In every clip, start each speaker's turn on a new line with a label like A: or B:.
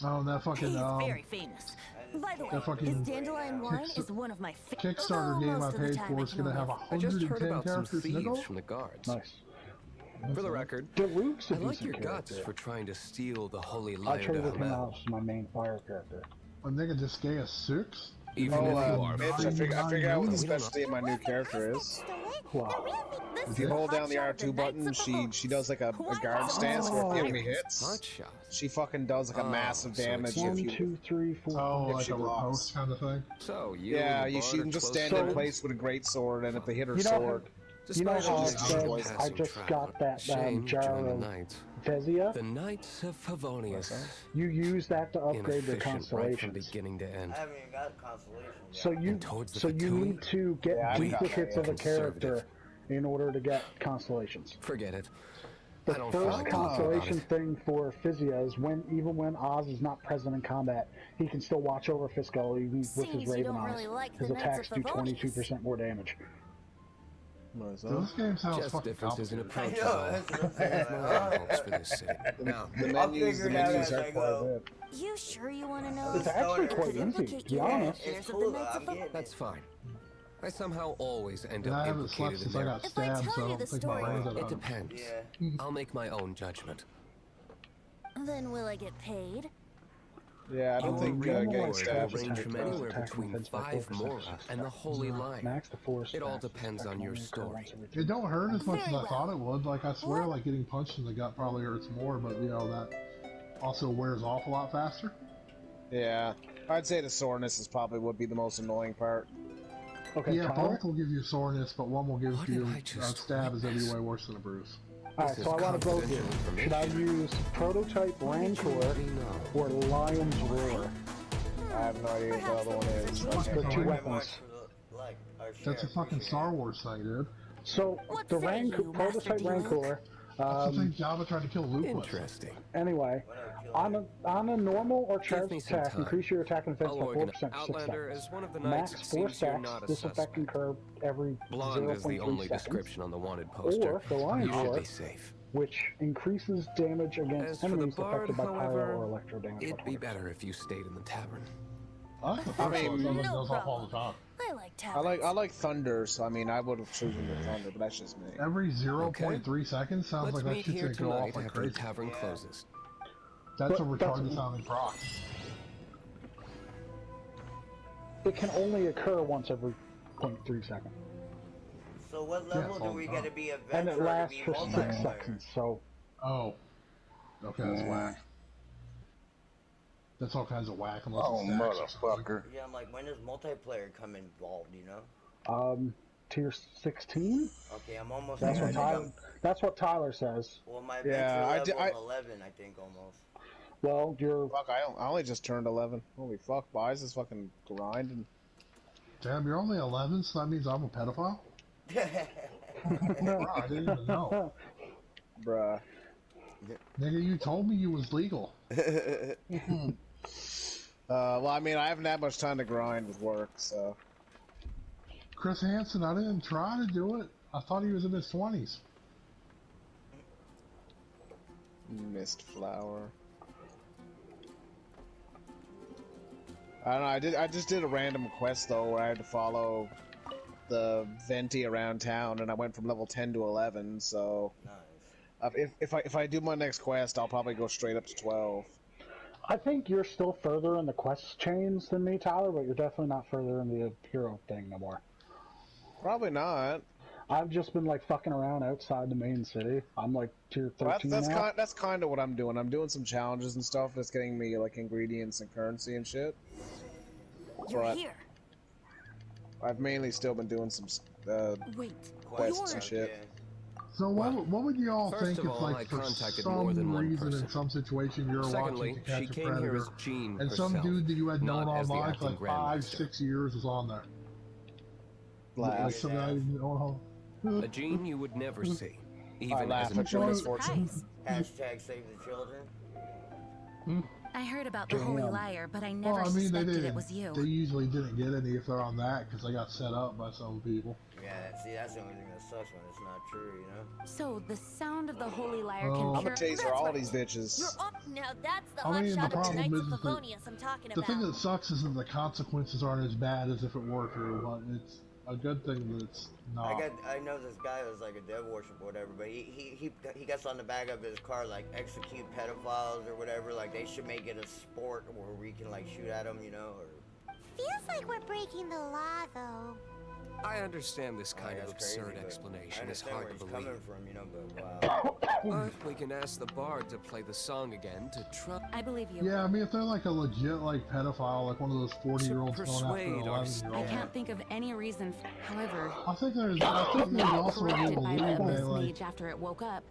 A: Oh, that fucking
B: He's very famous. By the way,
A: that fucking
B: his dandelion wine is one of my favorites.
A: Kickstarter game I paid for is gonna have
C: I just
A: 110
C: heard about some
A: characters in
C: thieves
A: it.
C: from the guards.
D: Nice.
C: For the record,
D: Daruk's a
C: I like
D: decent
C: your guts
D: character.
C: for trying to steal the holy
D: I
C: light
D: traded
C: of
D: him
C: Hamel.
D: out as my main fire character.
A: A nigga just gave us 6?
C: Even if you are
E: Mitch, I figured out what the specialty of my new character is.
D: Wow.
E: If you hold down the R2 button, she does like a guard stance where if the enemy hits,
C: hot shot.
E: she fucking does like a massive
C: so
E: damage
C: it's
E: if
D: 1,
E: you...
D: 2, 3, 4.
A: Oh,
E: If
A: like
E: she
A: a
E: blocks.
A: riposte kind of thing?
C: So you
E: Yeah,
C: and the
E: she
C: bard
E: can
C: are
E: just
C: close
E: stand in
C: friends?
E: place with a great sword, and if they hit her
D: You know,
E: sword...
D: You know how I
E: Despite
D: said
E: all the
D: I just got that
C: Shame
D: jar
C: join the
D: of
C: knights.
D: Vezia?
C: The Knights of Favonius.
D: You use that to upgrade your
C: Inefficient right from
D: constellations.
C: beginning to end.
F: I haven't even got consolation yet.
D: So you
C: towards the
D: so you
C: Fatui?
D: need to get
E: Yeah, I got
D: duplicates
E: that,
D: of a character
C: Conservative.
D: in order to get constellations.
C: Forget it.
D: The
C: I don't feel
D: first
C: like talking about
D: constellation
C: it.
D: thing for Physia is even when Oz is not present in combat, he can still watch over Fiscal even with
B: Seems
D: his
B: you
D: Raven
B: don't
D: eyes.
B: really like
D: His
B: the Knights
D: attacks
B: of
D: do
B: Favonius.
D: 22% more damage.
A: This game sounds
C: Just
A: fucking
C: differences in
A: complicated.
C: approach. Helps for this city.
E: The
F: I'll
E: menus,
F: figure
E: the
F: it out
E: menus
F: as
E: are
F: I
E: quite
F: go.
E: a bit.
B: You sure you want to know?
D: It's actually
B: It
D: quite
B: could
D: easy,
B: implicate
D: to be
B: you in
D: honest.
B: affairs
F: It's
B: of
F: cool,
B: the
F: though.
B: Knights
F: I'm
B: of
F: getting
B: Favonius.
C: That's fine. I somehow always end
A: And I
C: up
A: haven't slept
C: implicated in
A: since I
C: there.
A: got
B: If I
A: stabbed,
B: tell
A: so I
B: you
A: don't
B: the
A: think my
B: story-
A: brains are
C: It
A: done.
C: depends.
F: Yeah.
C: I'll make my own judgment.
B: Then will I get paid?
E: Yeah, I don't
C: Your
E: think
C: reward
E: getting
C: will
E: stabbed is
C: range
E: too
C: from
E: tough.
C: anywhere
D: Attack
C: between
D: defense by
C: 5
D: 4%,
C: mora and the holy lion.
D: Max the force.
C: It all
D: max the
C: depends
D: attack
C: on your
D: only occur
C: story.
D: once every
A: It don't hurt as much as
B: Very
A: I
B: well.
A: thought it would. Like, I swear, like, getting punched in the gut probably hurts more, but, you know, that also wears off a lot faster.
E: Yeah, I'd say the soreness is probably would be the most annoying part.
D: Okay,
A: Yeah,
D: Tyler?
A: both will give you soreness, but one will give
C: What
A: you
C: did I
A: a
C: just
A: stab is every
C: witness?
A: way worse than a bruise.
D: Alright,
C: This
D: so I
C: is
D: want to vote here.
C: confidential
D: Should I
C: information.
D: use Prototype Rancor or Lion's Roar?
E: I have no idea what the other one is.
D: The
E: Okay.
D: two
F: Very
D: weapons.
F: much for the, like, our
A: That's a
F: share,
A: fucking
F: appreciate
A: Star
F: it.
A: Wars thing, dude.
D: So,
B: What
D: the
B: say you, Master
D: Prototype
B: D-Luke?
D: Rancor,
A: That's the thing Java tried to kill Luke with.
C: Interesting.
D: anyway,
F: Whatever,
D: on a normal or charged
C: me some
D: attack,
C: time.
D: increase your attack and defense
C: I'll
D: by
C: organize.
D: 4% for 6
C: Outlander
D: seconds.
C: is one of the knights.
D: Max
C: It
D: 4
C: seems you're
D: stacks,
C: not a
D: this effect
C: suspect.
D: incur every
C: Blonde is the
D: 0.3
C: only
D: seconds,
C: description on the wanted poster.
D: or the Lion
C: You should
D: Roar,
C: be safe.
D: which increases damage
C: As
D: against
C: for the
D: enemies
C: bard,
D: affected by pyro
C: however,
D: or electro damage.
C: It'd be
D: 100%.
C: better if you stayed in the tavern.
A: I like the first
E: mean,
A: one, so it
B: no
A: goes off all the
B: problem.
A: time.
B: I like tablets.
E: I like Thunder, so I mean I would have chosen the Thunder, but that's just me.
A: Every 0.3 seconds sounds
C: Let's
A: like that
C: meet
A: shit's
C: here
A: gonna go off
C: tonight
A: like
C: after the
A: crazy.
C: tavern
F: Yeah.
C: closes.
A: That's a
D: But
A: retarded
D: that's-
A: sounding proc.
D: It can only occur once every 0.3 seconds.
F: So what level
A: all
F: do we
A: the
F: gotta
A: time.
F: be
D: And
F: adventurer
D: it
F: to
D: lasts
F: be
D: for 6
F: multiplayer?
D: seconds, so
A: Oh. Okay, that's whack. That's all kinds of whack unless
E: Oh,
A: it's stacks or something.
E: motherfucker.
F: Yeah, I'm like, when does multiplayer come involved, you know?
D: tier 16?
F: Okay, I'm almost
D: That's
F: there.
D: what
F: I think
D: Tyler, that's what Tyler says.
F: well, my adventure
E: Yeah,
F: level
E: I-
F: is 11, I think, almost.
D: Well, you're
E: Fuck, I only just turned 11. Holy fuck, why is this fucking grinding?
A: Damn, you're only 11, so that means I'm a pedophile? Bro, I didn't even know.
E: Bruh.
A: Nigga, you told me you was legal.
E: Well, I mean, I haven't had much time to grind with work, so.
A: Chris Hansen, I didn't try to do it. I thought he was in his 20s.
E: Mist flower. I don't know. I just did a random quest though, where I had to follow the Venti around town, and I went from level 10 to 11. So,
F: Nice.
E: if I do my next quest, I'll probably go straight up to 12.
D: I think you're still further in the quest chains than me, Tyler, but you're definitely not further in the hero thing no more.
E: Probably not.
D: I've just been like fucking around outside the main city. I'm like tier 13
E: Well,
D: now.
E: that's kind of what I'm doing. I'm doing some challenges and stuff that's getting me like ingredients and currency and shit.
B: You're
E: But
B: here.
E: I've mainly still been doing some
B: Wait.
E: quests and shit.
A: So what would you all
C: First
A: think
C: of
A: if,
C: all, I
A: like, for
C: contacted
A: some
C: more than one
A: reason
C: person.
A: in some situation you're
C: Secondly,
A: watching To Catch
C: she
A: a
C: came here
A: Predator,
C: as Jean
A: and some
C: herself,
A: dude that you had known
C: not as the
A: online for
C: acting
A: like 5,
C: grandmaster.
A: 6 years was on there? Like
E: Laugh.
A: some guy you know.
C: A Jean you would never see,
E: I
C: even as
E: laugh
C: a
E: at your
C: major.
E: misfortune.
B: Nice.
F: Hashtag save the children.
B: I I heard about the Holy
D: Damn.
B: Liar, but I never
A: Well, I mean, they
B: suspected
A: didn't.
B: it was you.
A: They usually didn't get any if they're on that because they got set up by some people.
F: Yeah, see, that's the only thing that sucks when it's not true, you know?
B: So the sound of the Holy Liar
A: Oh.
B: can
E: I'm
B: cure.
E: gonna taser
B: That's
E: all
B: right.
E: these bitches.
B: You're up now. That's the
A: I
B: hot
A: mean, the
B: shot of the
A: problem
B: Knights
A: is
B: of
A: that
B: Favonius I'm talking
A: The
B: about.
A: thing that sucks is that the consequences aren't as bad as if it were true, but it's a good thing that it's not.
F: I know this guy was like a devil worshiper or whatever, but he gets on the back of his car like execute pedophiles or whatever. Like they should make it a sport where we can like shoot at them, you know? Or
G: Feels like we're breaking the law, though.
C: I understand this kind of
F: that's crazy,
C: absurd
F: but
C: explanation
F: I
C: is
F: understand
C: hard
F: where
C: to
F: he's
C: believe.
F: coming from, you know? But wow.
C: But we can ask the bard to play the song again to try
B: I believe you.
A: Yeah, I mean, if they're like a legit like pedophile, like one of those 40-year-olds going after
C: persuade
A: an
C: our
A: 11-year-old.
B: I can't think of any reason. However,
A: I think there's
B: Noob
A: also a
B: corrupted
A: little
B: by the
A: leeway.
B: abyss
A: Like,
B: mage after it woke up.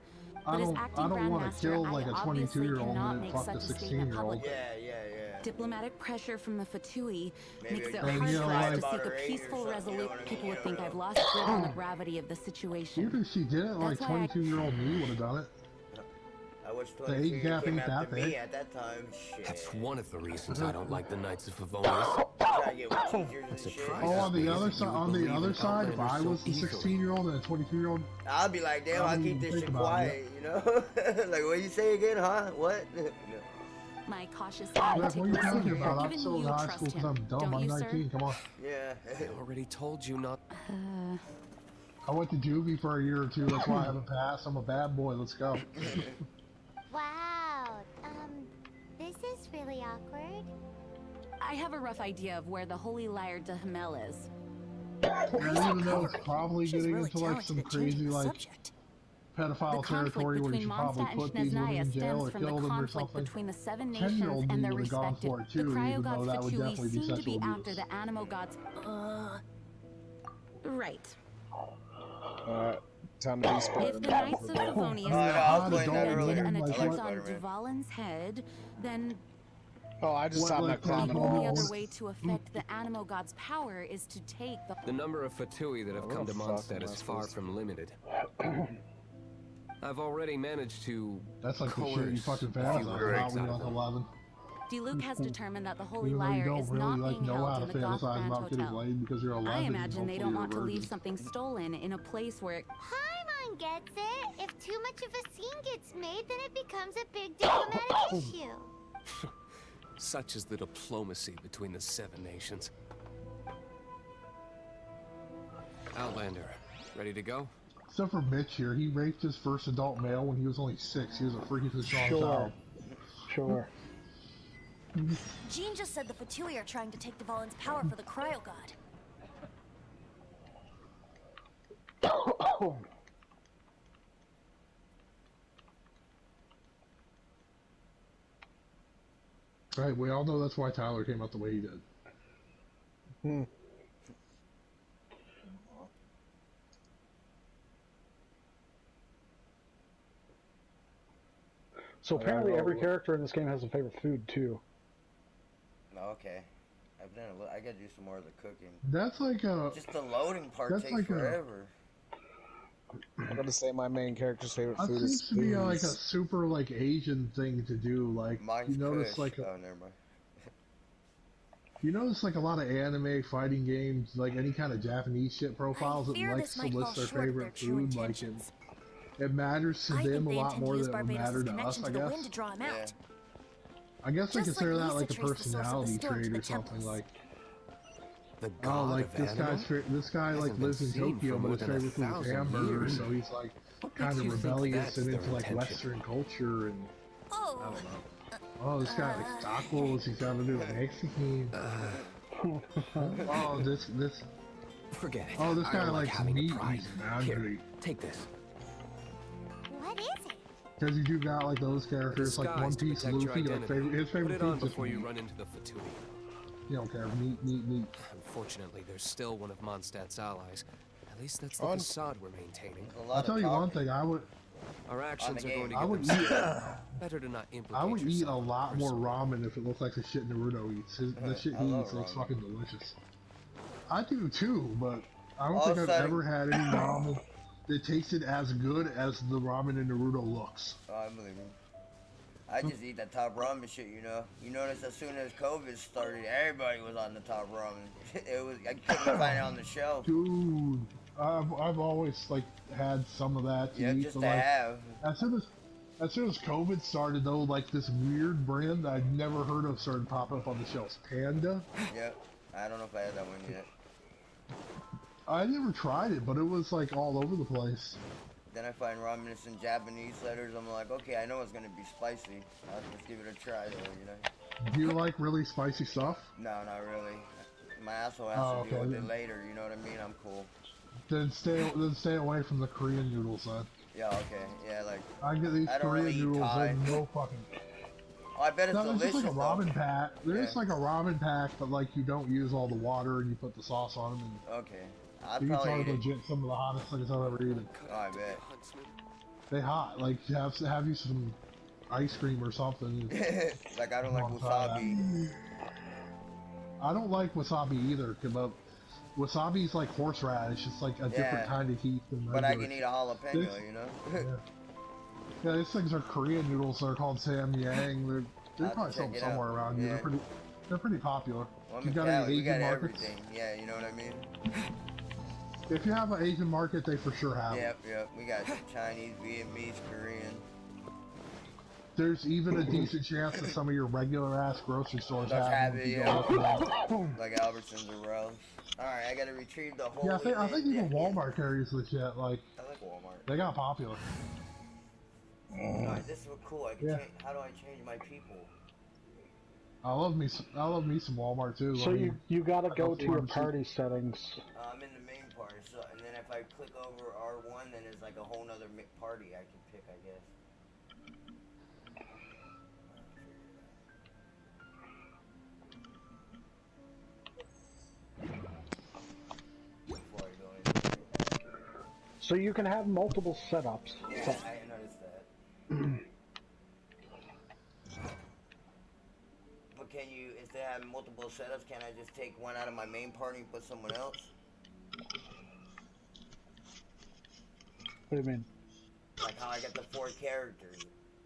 A: I
B: But as
A: don't
B: acting
A: want
B: grandmaster,
A: to kill
B: I
A: like a
B: obviously
A: 22-year-old
B: cannot
A: and
B: make
A: fuck
B: such
A: a
B: a statement
A: 16-year-old.
B: publicly.
F: Yeah.
B: Diplomatic pressure from the Fatui
F: Maybe
B: makes it
F: a
B: hard
A: you know,
B: for
A: like-
B: us to
F: about
B: seek
F: her
B: a
F: age or
B: peaceful
F: something, you know
B: resolution.
F: what I mean?
B: People
F: You
B: would think
F: don't
B: I've
F: know.
B: lost grip on the gravity of the situation.
A: Even if she did it, like
B: That's why I-
A: 22-year-old me would have done it.
F: I was
A: The
F: 22,
A: age gap
F: came
A: ain't
F: after
A: that
F: me
A: big.
F: at that time. Shit.
C: That's one of the reasons I don't like the Knights of Favonius.
F: Try to get with teachers and shit.
C: surprised.
A: Oh, on the
C: You
A: other
C: would
A: side,
C: believe in
A: if I
C: Outlander
A: was
C: so
A: the
C: easily.
A: 16-year-old and a 22-year-old,
F: I'll be like, damn,
A: I
F: I'll
A: didn't
F: keep
A: even
F: this
A: think
F: shit
A: about
F: quiet, you know? Like, what you say again, huh? What?
B: My cautious
A: like,
B: eye
A: what
B: take
A: are you
B: this
A: talking
B: seriously.
A: about? I'm
B: Even
A: still in
B: you
A: high
B: trust
A: school because
B: him,
A: I'm dumb.
B: don't
A: I'm
B: you, sir?
A: 19. Come on.
F: Yeah.
C: I already told you not.
A: I went to juvie for a year or two. That's why I haven't passed. I'm a bad boy. Let's go.
G: Wow. This is really awkward.
B: I have a rough idea of where the Holy Liar de Hamel is.
A: And even though it's probably
B: She's
A: getting
B: really
A: into like some
B: talented at changing
A: crazy
B: the
A: like
B: subject.
A: pedophile
B: The
A: territory
B: conflict
A: where you
B: between
A: should probably
B: Mondstadt and
A: put these women
B: Snezhnaya
A: in jail
B: stems
A: or
B: from the
A: kill them or
B: conflict
A: something.
B: between the seven nations
A: 10-year-old
B: and
A: me
B: their
A: would have gone
B: respective.
A: for it
B: The
A: too, even though
B: cryo-gods
A: that would
B: Fatui
A: definitely be
B: seem to
A: sexual
B: be
A: abuse.
B: after the animo gods. Right.
E: Time to be Spider-Man.
B: If the Knights of Favonius
F: I was playing that
B: invented
F: earlier.
B: an
A: Like,
B: attempt
A: what-
B: on Duvalin's head, then
E: Oh, I just
A: What,
E: saw my
A: like,
B: the
E: clown.
B: only
A: Oh.
B: other way to affect the animo god's power is to take the.
C: The number of Fatui that have
E: What
C: come
E: the
C: to
E: fuck am
C: Mondstadt
E: I
C: is far
E: supposed to-
C: from limited. I've already managed to
A: That's like the shit you
C: coerce
A: fucking
C: a few
A: fantasize about
C: words
A: when
C: out
A: you're
C: of
A: like
C: them.
A: 11.
B: Diluc has determined that the Holy
A: Even though you
B: Liar
A: don't
B: is
A: really
B: not
A: like
B: being
A: know
B: held
A: how to
B: in the Goth
A: fantasize
B: Grand
A: about getting
B: Hotel.
A: laid because you're 11.
B: I
A: and
B: imagine they
A: hopefully
B: don't
A: you're
B: want to
A: a
B: leave
A: virgin.
B: something stolen in a place where it.
G: Paimon gets it. If too much of a scene gets made, then it becomes a big diplomatic issue.
C: Such is the diplomacy between the seven nations. Outlander, ready to go?
A: Except for Mitch here, he raped his first adult male when he was only 6. He was a freaking strong
D: Sure.
A: child.
D: Sure.
B: Jean just said the Fatui are trying to take Duvalin's power for the cryo god.
A: Right, we all know that's why Tyler came out the way he did.
D: So apparently every character in this game has a favorite food too.
F: Okay. I've done a little. I gotta do some more of the cooking.
A: That's like a...
F: Just the loading part
A: That's
F: takes
A: like a-
F: forever.
E: I'm gonna say my main character's favorite
A: That
E: food
A: seems
E: is
A: to be like a
E: booze.
A: super like Asian thing to do. Like
F: Mine's
A: you notice
F: Kush.
A: like
F: Oh, never mind.
A: you notice like a lot of anime fighting games, like any kind of Japanese shit profiles that
B: fear
A: likes
B: this
A: to
B: might
A: list
B: fall
A: their
B: short of their
A: favorite
B: true
A: food. Like
B: intentions.
A: it matters to
B: I
A: them
B: think
A: a
B: they
A: lot
B: intend to
A: more
B: use
A: than it would
B: Barbados'
A: matter to us.
B: connection
A: I
B: to the
A: guess.
B: wind to draw him
F: Yeah.
B: out.
A: I guess they
B: Just
A: consider
B: like
A: that like a
B: Lisa traced the source of the
A: personality
B: storm to
A: trait
B: the
A: or something.
B: temples.
A: Like
C: The
A: oh,
C: god
A: like
C: of
A: this
C: anima?
A: this guy like
C: Hasn't
A: lives
C: been
A: in
C: seen
A: Tokyo,
C: for
A: but
C: more
A: his
C: than
A: favorite food is
C: 1,000
A: hamburgers,
C: years.
A: so he's like
C: What
A: kind
C: makes
A: of
C: you think
A: rebellious
C: that's
A: and
C: their
A: into like
C: intention?
A: Western culture and I
B: Oh,
A: don't know. Oh, this guy likes tacos. He's got to do Mexican. Oh, this.
C: Forget it.
A: Oh, this
C: I
A: guy
C: don't like
A: likes
C: having a
A: meat.
C: pride.
A: He's boundary.
C: Here, take this.
G: What is it?
A: Because you do got like those characters like
C: Disguise
A: One
C: to
A: Piece,
C: protect your
A: Luffy. Like
C: identity.
A: his
C: Put
A: favorite
C: it on
A: food's just
C: before you
A: meat.
C: run into the Fatui.
A: You don't care. Meat.
C: Unfortunately, there's still one of Mondstadt's allies. At least that's the
E: On-
C: facade we're maintaining.
F: A lot
A: I'll
F: of
A: tell you one
F: talking.
A: thing.
C: Our actions are
F: game.
C: going to
A: I
C: get
A: would
C: them
A: eat.
C: started. Better to not implicate
A: I would eat a
C: yourself
A: lot more
C: personally.
A: ramen if it looked like the shit Naruto eats. The shit
F: I
A: he
F: love
A: eats looks
F: ramen.
A: fucking delicious. I do too, but I don't
F: All
A: think I've
F: setting-
A: ever had any ramen that tasted as good as the ramen in Naruto looks.
F: Oh, I believe him. I just eat that top ramen shit, you know. You notice as soon as COVID started, everybody was on the top ramen. It was I couldn't find it on the shelf.
A: Dude, I've always like had some of that to
F: Yeah,
A: eat,
F: just
A: but
F: to
A: like
F: have.
A: as soon as COVID started though, like this weird brand that I'd never heard of started popping up on the shelves. Panda.
F: Yep. I don't know if I had that one yet.
A: I never tried it, but it was like all over the place.
F: Then I find ramen in Japanese letters. I'm like, okay, I know it's gonna be spicy. I'll just give it a try, though, you know.
A: Do you like really spicy stuff?
F: No, not really. My asshole has to deal with it later. You know what I mean? I'm cool.
A: Then stay away from the Korean noodles then.
F: Yeah, okay, yeah, like.
A: I get these
F: I don't
A: Korean
F: really eat
A: noodles.
F: Thai.
A: There's no fucking.
F: Oh, I bet it's
A: No,
F: delicious.
A: it's just like a ramen
F: though.
A: pack. There's
F: Yeah.
A: like a ramen pack, but like you don't use all the water and you put the sauce on them. And
F: Okay, I'd
A: these
F: probably
A: are
F: eat it.
A: legit some of the hottest things I've ever eaten.
F: Oh, I bet.
A: They hot. Like have you some ice cream or something.
F: Like I don't like
A: I'll try that.
F: wasabi.
A: I don't like wasabi either, but wasabi's like horseradish. It's like a different kind of heat than
F: But I
A: regular.
F: can eat a jalapeno,
A: This-
F: you know.
A: Yeah, these things are Korean noodles. They're called samyang. They're
F: I'll
A: probably
F: check
A: sold
F: it
A: somewhere
F: out.
A: around here.
F: Yeah.
A: They're pretty popular.
F: Well,
A: You
F: I'm
A: got
F: in
A: any
F: Cali, we got
A: Asian markets?
F: everything. Yeah, you know what I mean.
A: If you have an Asian market, they for sure have it.
F: Yep. We got Chinese, Vietnamese, Korean.
A: There's even a decent chance that some of your regular ass grocery stores
F: Does have
A: them
F: it,
A: if you
F: yeah.
A: go look around.
F: Like Albertsons or Ralph's. Alright, I gotta retrieve the whole.
A: Yeah, I think even Walmart carries this shit. Like
F: I like Walmart.
A: they got popular.
F: Alright, this is cool. I can
A: Yeah.
F: change, how do I change my people?
A: I love me some Walmart too.
D: So
A: I mean,
D: you gotta go to your
A: pharmacy.
D: party settings.
F: I'm in the main party, so and then if I click over R1, then it's like a whole nother party I can pick, I guess. Before I go in.
D: So you can have multiple setups.
F: Yeah,
D: So-
F: I noticed that. But can you, if they have multiple setups, can I just take one out of my main party and put someone else?
D: What do you mean?
F: Like how I got the 4 characters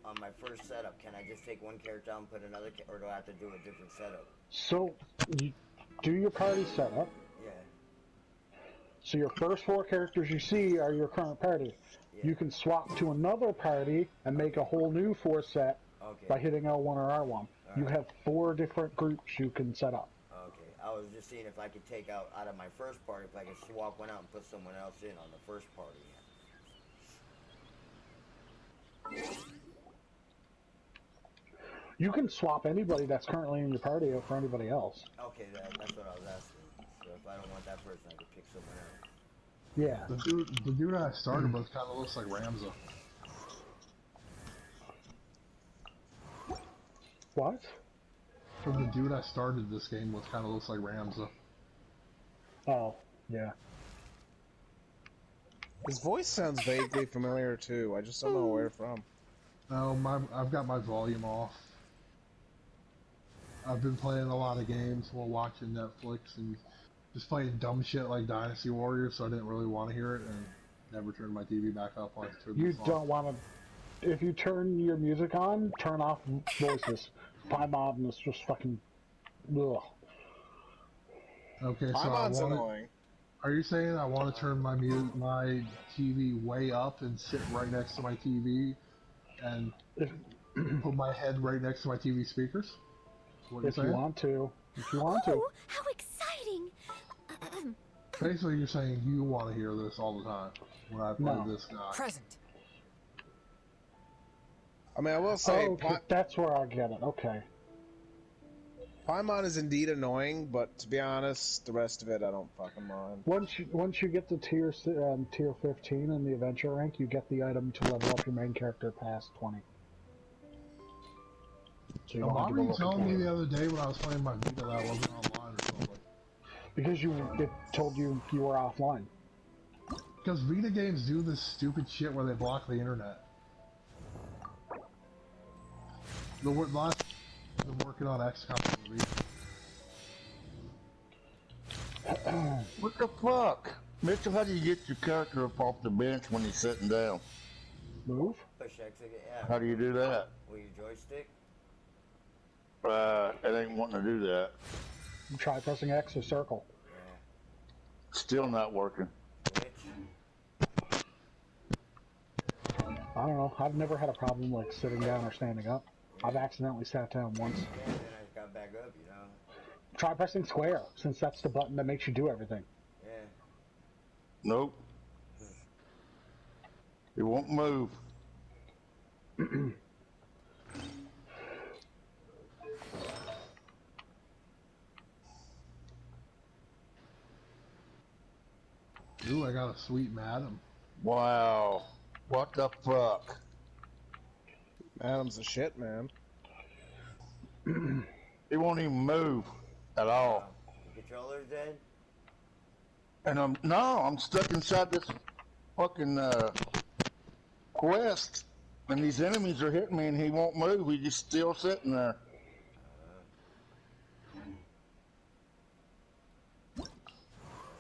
F: on my first setup. Can I just take one character out and put another, or do I have to do a different setup?
D: So you do your party setup.
F: Yeah.
D: So your first 4 characters you see are your current party.
F: Yeah.
D: You can swap to another party and make a whole new 4 set
F: Okay.
D: by hitting L1 or R1. You
F: Alright.
D: have 4 different groups you can set up.
F: Okay. I was just seeing if I could take out of my first party, if I could swap one out and put someone else in on the first party.
D: You can swap anybody that's currently in your party out for anybody else.
F: Okay, that's what I was asking. So if I don't want that person, I could pick someone else.
D: Yeah.
A: The dude I started with kind of looks like Ramza.
D: What?
A: The dude I started this game with kind of looks like Ramza.
D: Oh, yeah.
E: His voice sounds vaguely familiar too. I just don't know where from.
A: Oh, I've got my volume off. I've been playing a lot of games while watching Netflix and just playing dumb shit like Dynasty Warriors, so I didn't really want to hear it and never turned my TV back up on it.
D: You don't want to... If you turn your music on, turn off voices. Paimon is just fucking... Ugh.
A: Okay, so
E: Paimon's annoying.
A: Are you saying I want to turn my my TV way up and sit right next to my TV and put my head right next to my TV speakers? What
D: If you want to. If you want to.
G: Oh, how exciting!
A: Basically, you're saying you want to hear this all the time when I play
D: No.
A: this guy.
C: Present.
E: I mean, I will say,
D: Oh, okay, that's where I get it. Okay.
E: Paimon is indeed annoying, but to be honest, the rest of it I don't fucking mind.
D: Once you get to tier 15 in the adventure rank, you get the item to level up your main character past 20. So you don't have
A: Why
D: to
A: were
D: go
A: you
D: looking
A: telling me
D: for it.
A: the other day when I was playing my Vita that I wasn't online or something?
D: Because it told you were offline.
A: Because Vita games do this stupid shit where they block the internet. The last I've been working on XCOM for Vita.
H: What the fuck? Mitchell, how do you get your character up off the bench when he's sitting down?
D: Move?
F: push X again, yeah.
H: How do you do that?
F: With your joystick?
H: It ain't wanting to do that.
D: Try pressing X or circle.
F: Yeah.
H: Still not working.
F: Which?
D: I don't know. I've never had a problem like sitting down or standing up.
F: Yeah.
D: I've accidentally sat down once.
F: Yeah, and then I got back up, you know.
D: Try pressing square, since that's the button that makes you do everything.
F: Yeah.
H: Nope. It won't move.
A: Ooh, I got a sweet madam.
H: Wow. What the fuck?
E: Adam's the shit, man.
H: It won't even move at all.
F: The controller's dead?
H: And I'm stuck inside this fucking quest, and these enemies are hitting me, and he won't move. He's just still sitting there.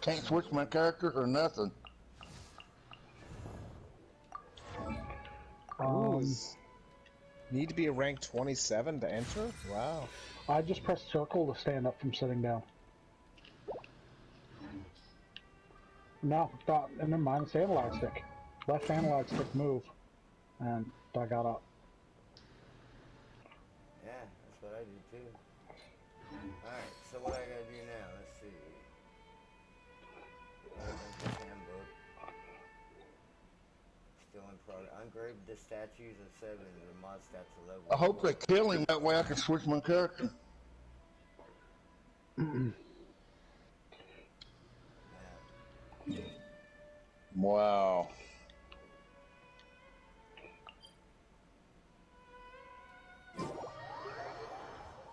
H: Can't switch my character or nothing.
E: Need to be a rank 27 to enter? Wow.
D: I just pressed circle to stand up from sitting down. No, and then mine is analog stick. Left analog stick move, and I got up.
F: Yeah, that's what I do too. Alright, so what I gotta do now? Let's see. Handbook. Still in progress. Engrave the statues at 7 and the mod stats 11.
H: I hope they kill him, that way I can switch my character. Wow.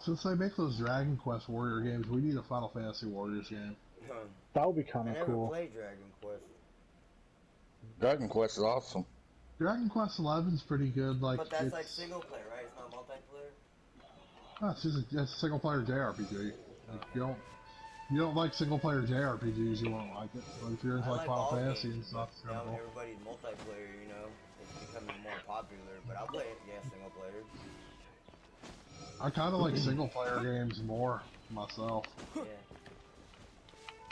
A: Since they make those Dragon Quest Warrior games, we need a Final Fantasy Warriors game.
D: That would be kind
F: I
D: of
F: never
D: cool.
F: played Dragon Quest.
H: Dragon Quest is awesome.
A: Dragon Quest 11's pretty good. Like,
F: But that's
A: it's,
F: like single player, right? It's not multiplayer?
A: no, it's just it's a single player JRPG. Like, you don't like single player JRPGs, you won't like it. But if you're into
F: I
A: like
F: like
A: Final
F: all
A: Fantasy
F: games,
A: and stuff, it's
F: but
A: kind of
F: now
A: cool.
F: everybody's multiplayer, you know? It's becoming more popular, but I'll play it, yeah, single player.
A: I kind of like single player games more myself.
F: Yeah.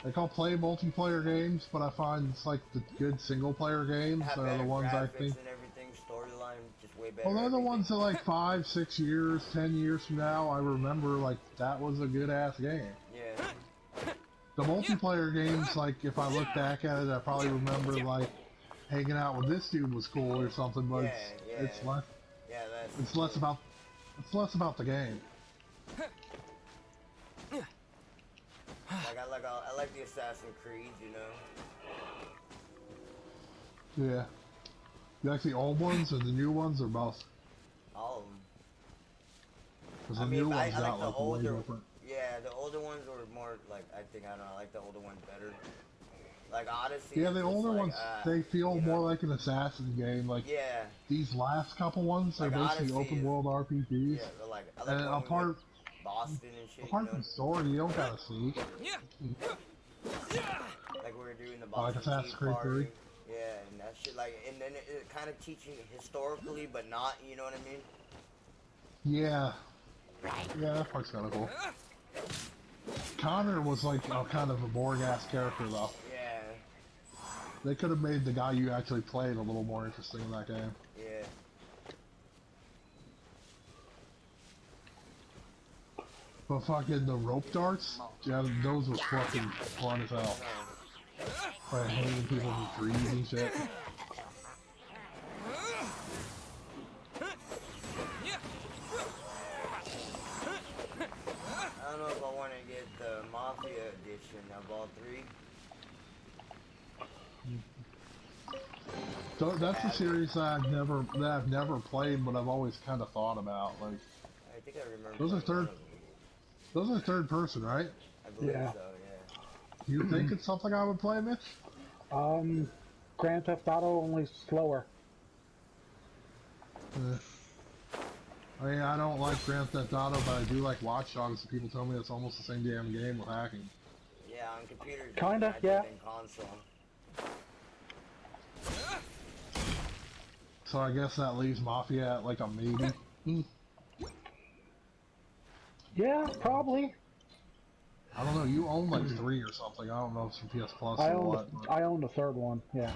A: Like, I'll play multiplayer games, but I find it's like the good single player games
F: Have
A: are
F: better
A: the ones I
F: graphics
A: think.
F: and everything, storyline just way better.
A: Well, they're the
F: everything.
A: ones that like 5, 6 years, 10 years from now, I remember like that was a good ass game.
F: Yeah.
A: The multiplayer games, like if I look back at it, I probably remember like hanging out with this dude was cool or something, but it's less.
F: Yeah, that's.
A: It's less about the game.
F: I like the Assassin's Creed, you know.
A: Yeah. You like the old ones or the new ones or both?
F: All of them.
A: Because the new ones
F: I like
A: got
F: the
A: like
F: older.
A: way different.
F: Yeah, the older ones were more like I don't know. I like the older ones better. Like Odyssey.
A: Yeah,
F: is
A: the
F: just
A: older
F: like,
A: ones, they feel
F: you know?
A: more like an assassin game. Like
F: Yeah.
A: these last couple ones are
F: Like
A: basically
F: Odyssey
A: open world RPGs.
F: Yeah, they're like I like
A: And
F: when we
A: apart
F: went Boston and shit.
A: apart
F: You
A: from
F: know?
A: story, you don't gotta sneak.
F: Like we were doing the
A: Like
F: Boston
A: Assassin's
F: Tea
A: Creed
F: Party.
A: 3.
F: Yeah, and that shit like, and then it kind of teaching historically, but not. You know what I mean?
A: Yeah. Yeah, that part's kind of cool. Connor was like kind of a boring ass character though.
F: Yeah.
A: They could have made the guy you actually played a little more interesting in that game.
F: Yeah.
A: But fucking the rope darts, yeah, those were fucking fun as hell. Like hanging people from trees and shit.
F: I don't know if I want to get the Mafia edition of all 3.
A: So that's a series that I've never played, but I've always kind of thought about. Like,
F: I think I remember.
A: those are
F: playing one of them.
A: those are third person, right?
F: I believe
D: Yeah.
F: so. Yeah.
A: You think it's something I would play, Mitch?
D: Grand Theft Auto, only slower.
A: I mean, I don't like Grand Theft Auto, but I do like Watch Dogs. And people tell me it's almost the same damn game with hacking.
F: Yeah, on computers.
D: Kinda,
F: I
D: yeah.
F: think in console.
A: So I guess that leaves Mafia at like a maybe.
D: Yeah, probably.
A: I don't know. You own like 3 or something. I don't know if it's from PS Plus
D: I
A: or
D: own
A: what.
D: the, I own the third one. Yeah.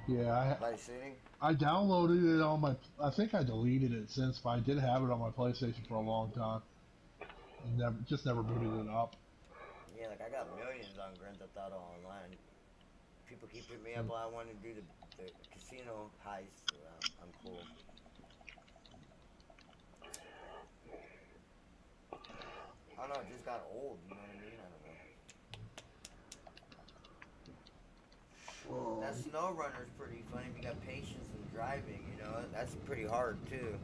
A: Yeah,
F: Vice City?
A: I downloaded it on my. I think I deleted it since, but I did have it on my PlayStation for a long time. And never booted it up.
F: Yeah, like I got millions on Grand Theft Auto Online. People keep hitting me up, I want to do the casino heist. So I'm cool. I don't know, it just got old, you know what I mean? I don't know. That snow runner's pretty fun if you got patience in driving, you know? That's pretty hard, too.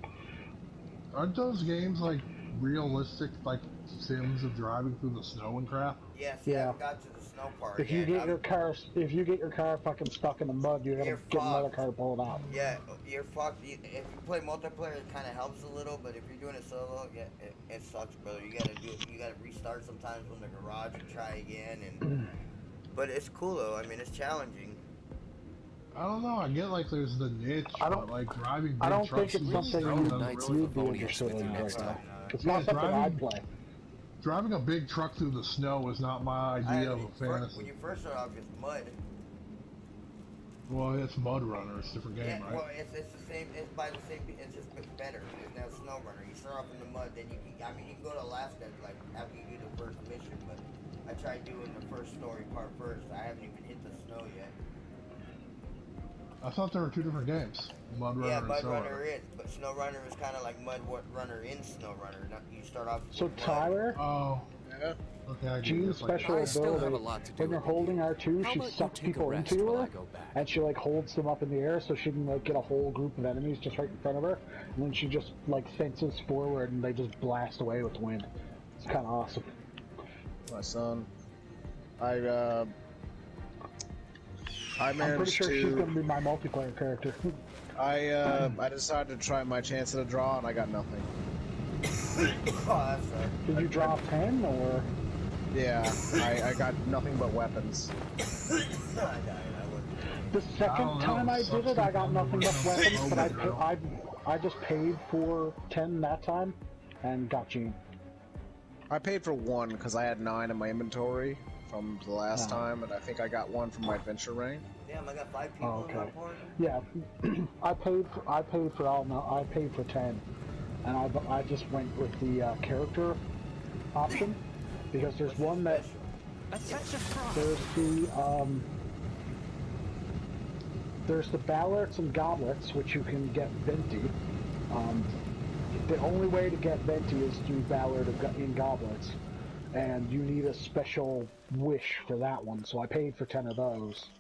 A: Aren't those games like realistic, like Sims of driving through the snow and crap?
F: Yeah, see, I haven't got to the snow part
D: If
F: yet.
D: you get your car fucking stuck in the mud, you're gonna get another car pulled out.
F: Yeah, you're fucked. If you play multiplayer, it kind of helps a little, but if you're doing it solo, yeah, it sucks, brother. You gotta restart sometimes from the garage and try again, and but it's cool though. I mean, it's challenging.
A: I don't know. I get like there's the niche, but like driving big
D: I don't
A: trucks
D: think it's
A: through the
D: something
A: snow
C: Knights
A: doesn't
C: of
D: you'd
A: really
D: be
C: Favonius
D: interested
C: with you
D: in
C: next
D: right now.
C: time.
D: It's not something I'd play.
A: Driving a big truck through the snow is not my idea of a fantasy.
F: When you first start off, it's mud.
A: Well, it's Mud Runner. It's a different game,
F: Yeah,
A: right?
F: well, it's the same. It's by the same. It's just better. It's now Snow Runner. You start off in the mud, then you can. I mean, you can go to Alaska like after you do the first mission, but I tried doing the first story part first. I haven't even hit the snow yet.
A: I thought there were 2 different games. Mud Runner
F: Yeah,
A: and
F: Mud
A: Snow
F: Runner
A: Runner.
F: is, but Snow Runner is kind of like Mud Runner in Snow Runner. You start off.
D: So
F: with mud.
D: Tyler,
A: Oh.
E: Yeah.
A: Okay, I get
D: Gene's
A: it. Like,
D: special
C: I still have a
D: ability,
C: lot to do
D: when you're
C: with you.
D: holding R2,
C: How
D: she
C: about you
D: sucks
C: take a
D: people
C: rest
D: into
C: while
D: her,
C: I go back?
D: and she like holds them up in the air so she can like get a whole group of enemies just right in front of her, and then she just like fences forward and they just blast away with the wind. It's kind of awesome.
E: My son. I
D: I'm pretty
E: managed
D: sure she's
E: to.
D: gonna be my multiplayer character.
E: I decided to try my chance at a draw and I got nothing.
F: Oh, that's
D: Did you draw 10 or?
E: Yeah, I got nothing but weapons.
F: I died. I wasn't.
D: The second
A: don't know,
D: time I did it, I got nothing but weapons, but
A: I
D: I just paid for 10 that time and got Gene.
E: I paid for 1 because I had 9 in my inventory from the last time, and I think I got 1 from my adventure ring.
F: Damn, I got 5 people in my party.
D: Yeah, I paid for 10, and I just went with the character option because there's one that there's the ballards and goblets, which you can get venti. The only way to get venti is through ballard and goblets, and you need a special wish for that one. So I paid for 10 of those.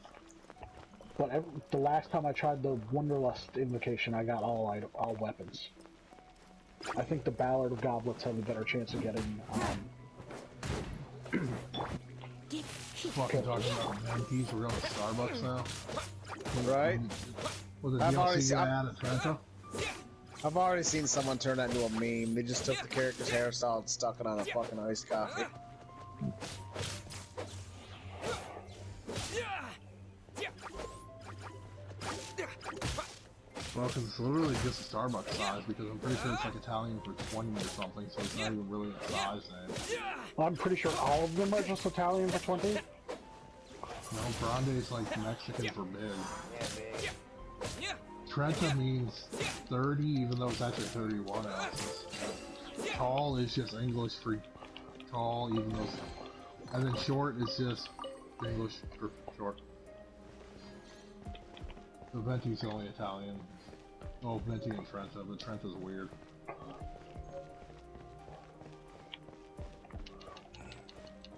D: But the last time I tried the Wanderlust invocation, I got all weapons. I think the ballard of goblets have a better chance of getting.
A: Fucking talking about Ventis, we're going to Starbucks now.
E: Right?
A: Was it
E: I've already
A: DLC
E: seen-
A: ad at Trento?
E: I've already seen someone turn that into a meme. They just took the character's hairstyle and stuck it on a fucking iced coffee.
A: Well, because it's literally just a Starbucks size, because I'm pretty sure it's like Italian for 20 or something, so it's not even really a size name.
D: I'm pretty sure all of them are just Italian for 20.
A: No, Grande is like Mexican for big.
F: Yeah, big.
A: Trenta means 30, even though it's actually 31 ounces. Tall is just English for tall, even though it's... And then short is just English for short. The Venti's only Italian. Oh, Venti and Trenta, but Trenta's weird.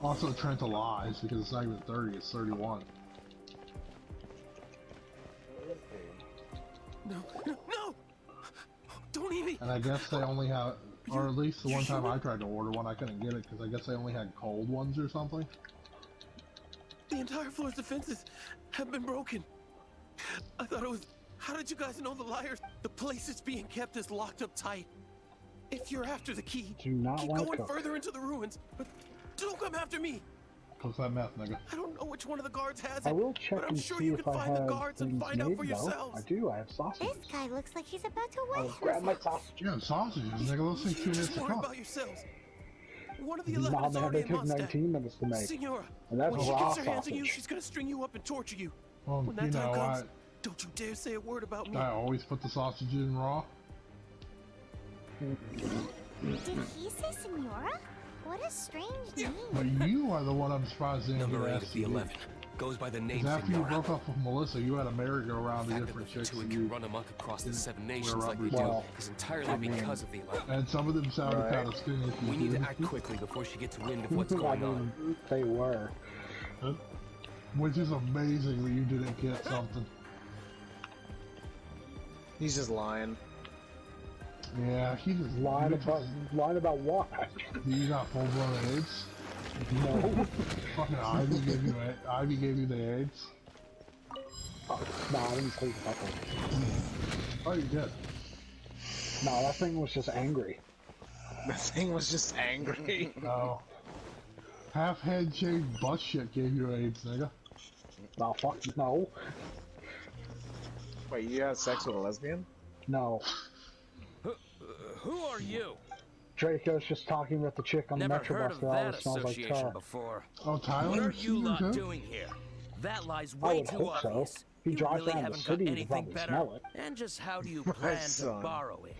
A: Also, Trenta lies, because it's not even 30, it's 31.
C: No! Don't eat me!
A: And I guess they only have, or at least the one time I tried to order one, I couldn't get it, because I guess they only had cold ones or something.
C: The entire floor's defenses have been broken. I thought it was... How did you guys know the liars? The place it's being kept is locked up tight. If you're after the key,
D: Do not
C: keep
D: want to
C: going
D: cook.
C: further into the ruins, but don't come after me.
A: What's that meth, nigga?
C: I don't know which one of the guards has
D: I
C: it,
D: will check
C: but I'm
D: and
C: sure
D: see
C: you
D: if
C: can
D: I
C: find the
D: have
C: guards and
D: things
C: find out
D: made,
C: for
D: though.
C: yourselves.
D: I do. I have sausages.
G: This guy looks like he's about to
D: I'll
G: wipe
D: grab my
G: himself.
D: sausage.
A: Yeah, sausages, nigga. Those things 2 minutes
C: Just
A: to
C: worry
A: cook.
C: about yourselves. One of the 11
D: Nah,
C: is
D: man,
C: already
D: they
C: in
D: took
C: Mustang.
D: 19 minutes to make.
C: Senora,
D: And that's
C: when she
D: raw
C: gets her hands on you,
D: sausage.
C: she's gonna string you up and torture you.
A: Well,
C: When that
A: you
C: time
A: know,
C: comes, don't you dare say a word about me.
A: I always put the sausage in raw.
G: Did he say Senora? What a strange name.
A: But you are the one I'm surprised they didn't
I: Number
A: get
I: 8 of the
A: STD.
I: 11 goes by the name
A: Because after you
I: Senora.
A: broke up with Melissa, you had a merry-go-round
I: The
A: of
I: fact that
A: different
I: the
A: chicks.
I: two
A: and
I: can
A: you
I: run amok across the
A: didn't
I: 7
A: wear
I: nations like they
A: rubbers.
I: do
D: Well,
I: is entirely because of the 11.
A: And some of them sounded
E: Right.
A: kind of skinny.
I: We need to act quickly before she gets wind of what's
D: I
I: going
D: mean,
I: on.
D: they were.
A: Which is amazing that you didn't get something.
E: He's just lying.
A: Yeah, he just
D: Lying about what?
A: You got full-blown AIDS.
D: No.
A: Fucking Ivy gave you the AIDS.
D: Oh, no, I didn't say nothing.
A: Oh, you did.
D: No, that thing was just angry.
E: The thing was just angry.
A: No. Half head shaved butt shit gave you AIDS, nigga.
D: No, fuck, no.
E: Wait, you had sex with a lesbian?
D: No.
J: Who are you?
D: Draco's just talking with the chick on the
J: Never
D: metro
J: heard
D: bus
J: of
D: that
J: that
D: always smells like
J: association
D: tar.
J: before.
A: Oh, Tyler?
J: What are you lot
A: too?
J: doing here? That lies
D: I
J: way
D: would
J: too
D: hope so.
J: obvious.
D: He
J: You
D: drives
J: really
D: around the
J: haven't got
D: city, you
J: anything
D: probably
J: better.
D: smell it.
J: And just how do you plan to
E: son.
J: borrow it?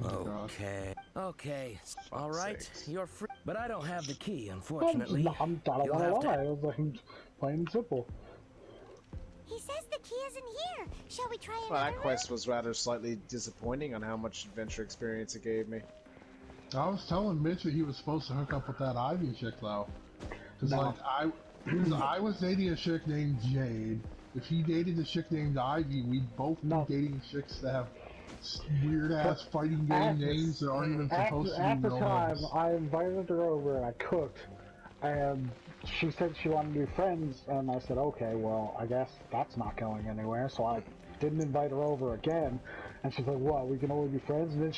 J: Okay. Okay. All right.
E: sakes.
J: You're free. But I don't have the key, unfortunately.
D: I don't
J: You'll
D: want
J: have
D: to
J: to-
D: lie. I was like, plain and simple.
G: He says the key isn't here. Shall we try
E: Well,
G: another
E: that quest was rather slightly disappointing on how much adventure experience it gave me.
A: I was telling Mitch that he was supposed to hook up with that Ivy chick, though. Because,
D: No.
A: I was dating a chick named Jade. If he dated a chick named Ivy, we'd both
D: No.
A: be dating chicks that have weird-ass fighting game
D: At-
A: names that aren't even supposed to
D: At
A: be
D: the
A: real
D: time,
A: names.
D: I invited her over and I cooked, and she said she wanted to be friends, and I said, okay, well, I guess that's not going anywhere, so I didn't invite her over again, and she's like, what, we can only be friends? And then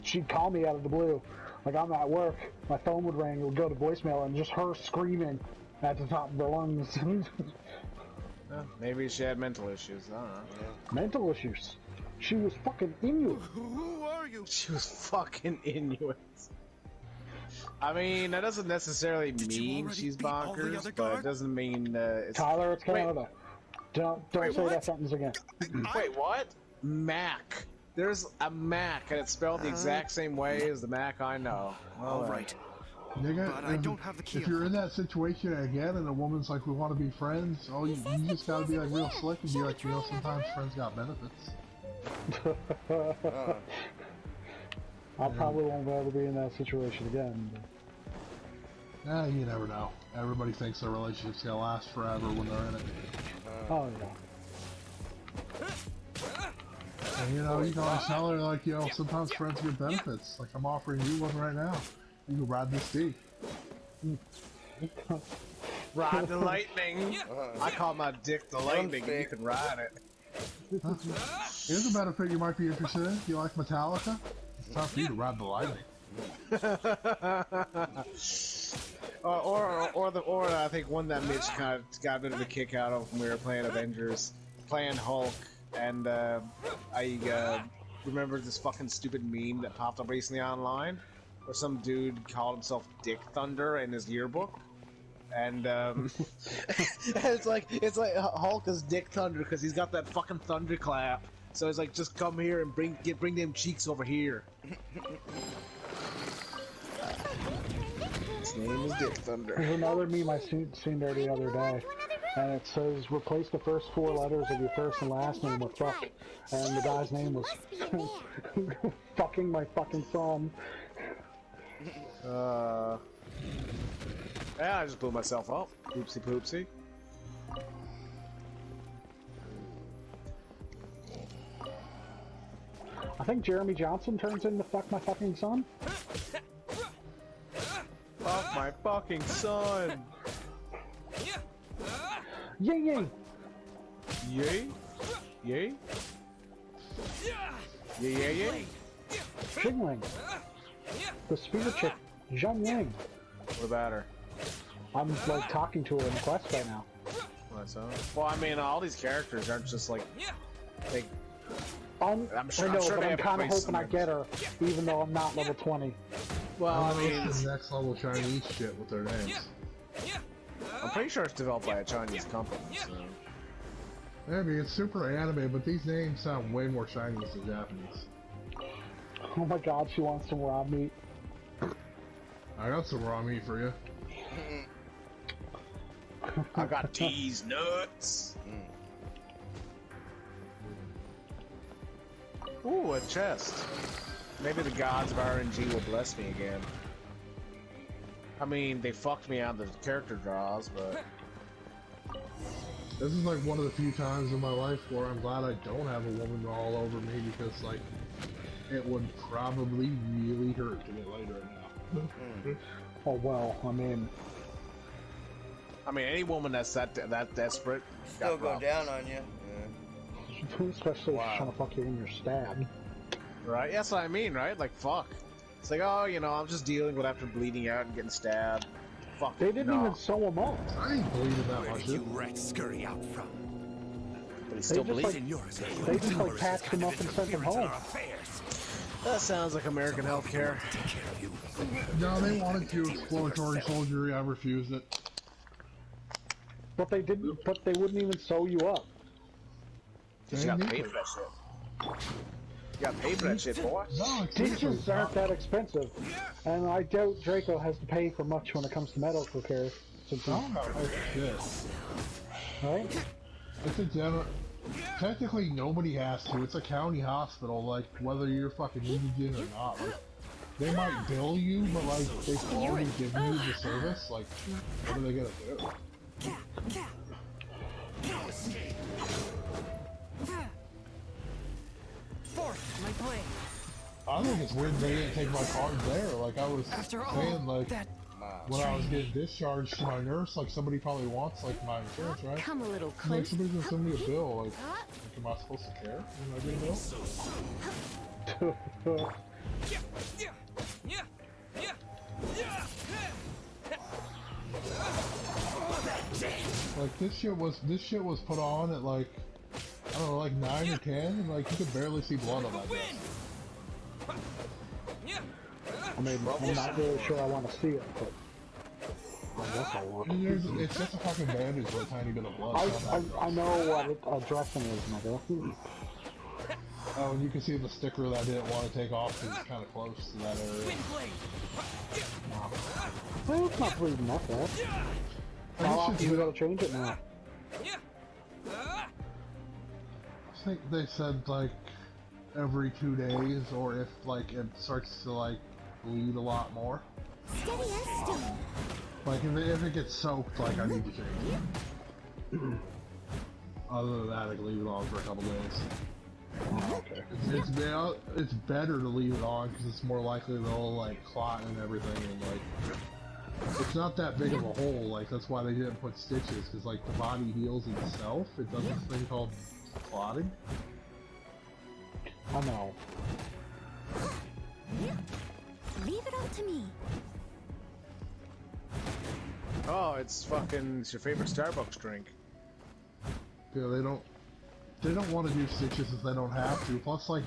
D: she'd call me out of the blue, like I'm at work, my phone would ring, it would go to voicemail, and just her screaming at the top of her lungs.
E: Maybe she had mental issues, I don't know.
D: Mental issues. She was fucking Inuit.
C: Who are you?
E: She was fucking Inuit. I mean, that doesn't necessarily
C: Did you
E: mean
C: already
E: she's
C: beat all the
E: bonkers,
C: other
E: but it
C: guards?
E: doesn't mean it's...
D: Tyler, it's Canada. Don't
E: Wait,
D: say
C: what?
D: that sentence again.
E: Wait, what? Mac. There's a Mac, and it's spelled the exact same way as the Mac I know.
C: All right.
A: Nigga,
C: But I don't have the key,
A: if you're in that situation again and a woman's like, we want to be friends, you just gotta be like real slick and be like, you know, sometimes friends got benefits.
D: I probably won't be able to be in that situation again.
A: You never know. Everybody thinks their relationship's gonna last forever when they're in it.
D: Oh, yeah.
A: And you know, you can always tell her, like, you know, sometimes friends get benefits. Like, I'm offering you one right now. You can ride this D.
E: Ride the lightning! I call my dick the lightning, and you can ride it.
A: Here's a benefit you might be interested in. You like Metallica? It's time for you to ride the lightning.
E: or I think one that Mitch kind of got a bit of a kick out of when we were playing Avengers, playing Hulk, and I remember this fucking stupid meme that popped up recently online, where some dude called himself Dick Thunder in his yearbook, and it's like Hulk is Dick Thunder because he's got that fucking thunderclap. So it's like, just come here and bring them cheeks over here. His name is Dick Thunder.
D: There's another meme I seen there the other day, and it says, replace the first 4 letters of your first and last name with fuck. And the guy's name was fucking my fucking son.
E: Yeah, I just blew myself up. Oopsie poopsie.
D: I think Jeremy Johnson turns into fuck my fucking son.
E: Fuck my fucking son!
D: Yay yay!
E: Yay? Yay? Yay, yay, yay?
D: Shingling. The spirit chick, Zhang Yang.
E: What about her?
D: I'm like talking to her in the quest right now.
E: What's up? Well, I mean, all these characters aren't just like they.
D: I'm
E: sure-
D: I
E: I'm
D: know,
E: sure
D: but
E: they
D: I'm
E: have a
D: kind of
E: place
D: hoping I get her, even though I'm not level 20.
E: Well, I mean,
A: it's the next level Chinese shit with their names.
E: I'm pretty sure it's developed by a Chinese company. So.
A: Maybe it's super anime, but these names sound way more Chinese than Japanese.
D: Oh my god, she wants some raw meat.
A: I got some raw meat for you.
E: I got these nuts. Ooh, a chest. Maybe the gods of RNG will bless me again. I mean, they fucked me on the character draws, but...
A: This is like one of the few times in my life where I'm glad I don't have a woman all over me, because like, it would probably really hurt to get laid right now.
D: Oh well, I mean,
E: any woman that's that desperate
F: Still go down on you.
D: especially if she's trying to fuck you when you're stabbed.
E: Right? That's what I mean, right? Like, fuck. It's like, oh, you know, I'm just dealing with after bleeding out and getting stabbed. Fuck.
D: They didn't even sew him up.
A: I ain't bleeding that
I: Where
A: much.
I: did you rats scurry out from?
E: But he's still
D: just,
E: bleeding.
D: like, they just like patched him up and sent him home.
E: That sounds like American healthcare.
A: No, they wanted to exploratory surgery. I refused it.
D: But they didn't. But they wouldn't even sew you up.
E: You got paid for that shit. You got paid for that shit, boy.
A: No,
D: Stitches aren't that expensive, and I doubt Draco has to pay for much when it comes to medical care. Since
A: I don't know. Shit.
D: right?
A: It's a general. Technically, nobody has to. It's a county hospital. Like whether you're fucking indigent or not, like they might bill you, but like they still already give you the service. Like, what are they gonna do?
B: My blade.
A: I think it's weird they didn't take my card there. Like I was saying, like when I was getting discharged to my nurse, like somebody probably wants like my insurance, right?
B: Come a little
A: Like
B: closer.
A: somebody's gonna send me a bill. Like, am I supposed to care when I get a bill? Like this shit was put on at like I don't know, like 9 or 10, and like you could barely see blood on that desk.
D: I mean, I'm not really sure I want to see it, but I guess I want.
A: It's just a fucking bandage with a tiny bit of blood.
D: I know what a dressing is, nigga.
A: Oh, and you can see the sticker that I didn't want to take off because it's kind of close to that area.
D: Well, it's not bleeding that bad. How often you gotta change it now?
A: I think they said like every 2 days, or if like it starts to like bleed a lot more.
G: Steady as stone.
A: Like if it gets soaked, like I need to change it. Other than that, I can leave it on for a couple days.
D: Okay.
A: It's better to leave it on because it's more likely they'll like clot and everything, and like it's not that big of a hole. Like that's why they didn't put stitches, because like the body heals itself. It does this thing called clotting.
D: I know.
G: Leave it up to me.
E: Oh, it's your favorite Starbucks drink.
A: Yeah, they don't want to do stitches if they don't have to. Plus, like,